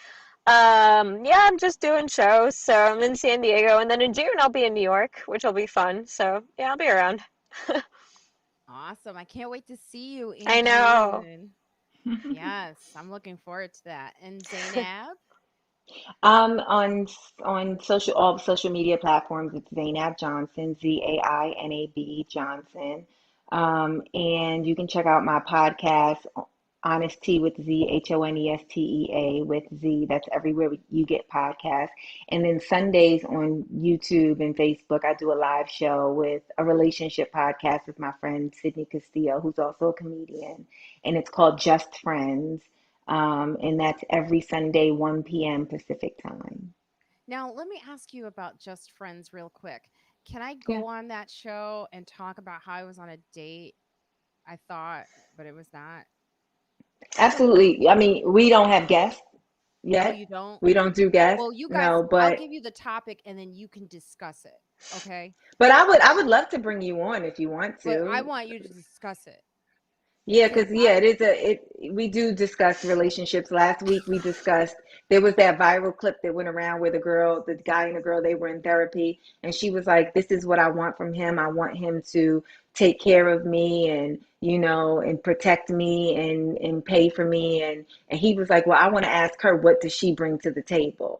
Yeah, I'm just doing shows, so I'm in San Diego, and then in June I'll be in New York, which will be fun. So yeah, I'll be around. Awesome. I can't wait to see you in I know. June. Yes, I'm looking forward to that. And Zainab? On all social media platforms. It's Zainab Johnson, Zainab Johnson. And you can check out my podcast, Honest Tea with Z, Honestea with Z. That's everywhere you get podcasts. And then Sundays on YouTube and Facebook, I do a live show with a relationship podcast with my friend Sydney Castillo, who's also a comedian. And it's called Just Friends. And that's every Sunday, 1 p.m. Pacific time. Now, let me ask you about Just Friends real quick. Can I Yeah, go on that show and talk about how I was on a date? I thought, but it was not. absolutely. I mean, we don't have guests. Oh, yet. you don't? We don't do guests. Well, you guys, No, I'll but give you the topic and then you can discuss it. Okay? I would love to bring you on if you want But I to. want you to discuss it Yeah, because because yeah, I, we do discuss relationships. Last week we discussed there was that viral clip that went around where the guy and the girl, they were in therapy, and she was like, "This is what I want from him. I want him to take care of me and and protect me and pay for me." And he was like, "Well, I want to ask her, what does she bring to the table?"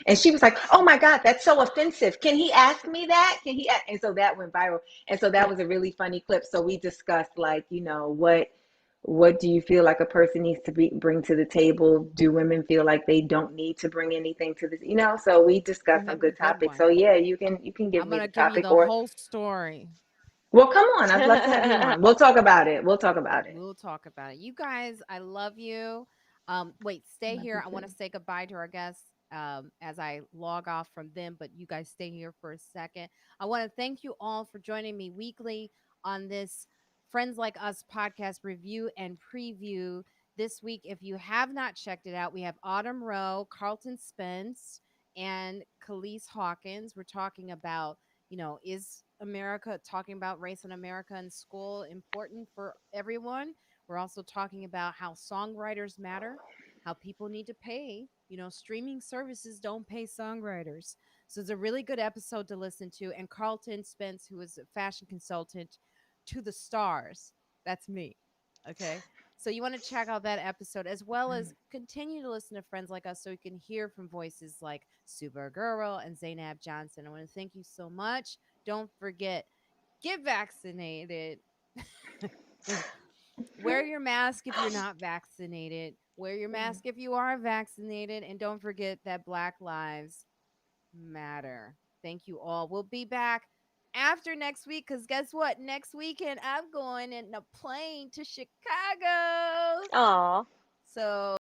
And she was like, "Oh my God, that's so offensive. Can he ask me that? Can he?" And so that went viral. And so that was a really funny clip. So we discussed, like, what do you feel like a person needs to bring to the table? Do women feel like they don't need to bring anything to this? So we discussed some that's a good good topics. one. So yeah, you can give I'm me going the to give you topic, the or whole story. well, come on. I'd love to have you on. We'll talk about it. We'll talk about it. We'll talk about it. You guys, I love you. Wait, stay Love you here. I want too. to say goodbye to our guests as I log off from them, but you guys stay here for a second. I want to thank you all for joining me weekly on this Friends Like Us podcast review and preview. This week, if you have not checked it out, we have Autumn Rowe, Carlton Spence, and Khalees Hawkins. We're talking about, is America talking about race in America in school important for everyone? We're also talking about how songwriters matter, how people need to pay. Streaming services don't pay songwriters. So it's a really good episode to listen to. And Carlton Spence, who is a fashion consultant to the stars, that's me. Okay. So you want to check out that episode as well as continue to listen to Friends Like Us so you can hear from voices like Subha Agarwal and Zainab Johnson. I want to thank you so much. Don't forget, get vaccinated. Wear your mask if you're not vaccinated. Wear your mask if you are vaccinated. And don't forget that Black Lives Matter. Thank you all. We'll be back after next week because guess what? Next weekend, I'm going in a plane to Chicago. Aw. So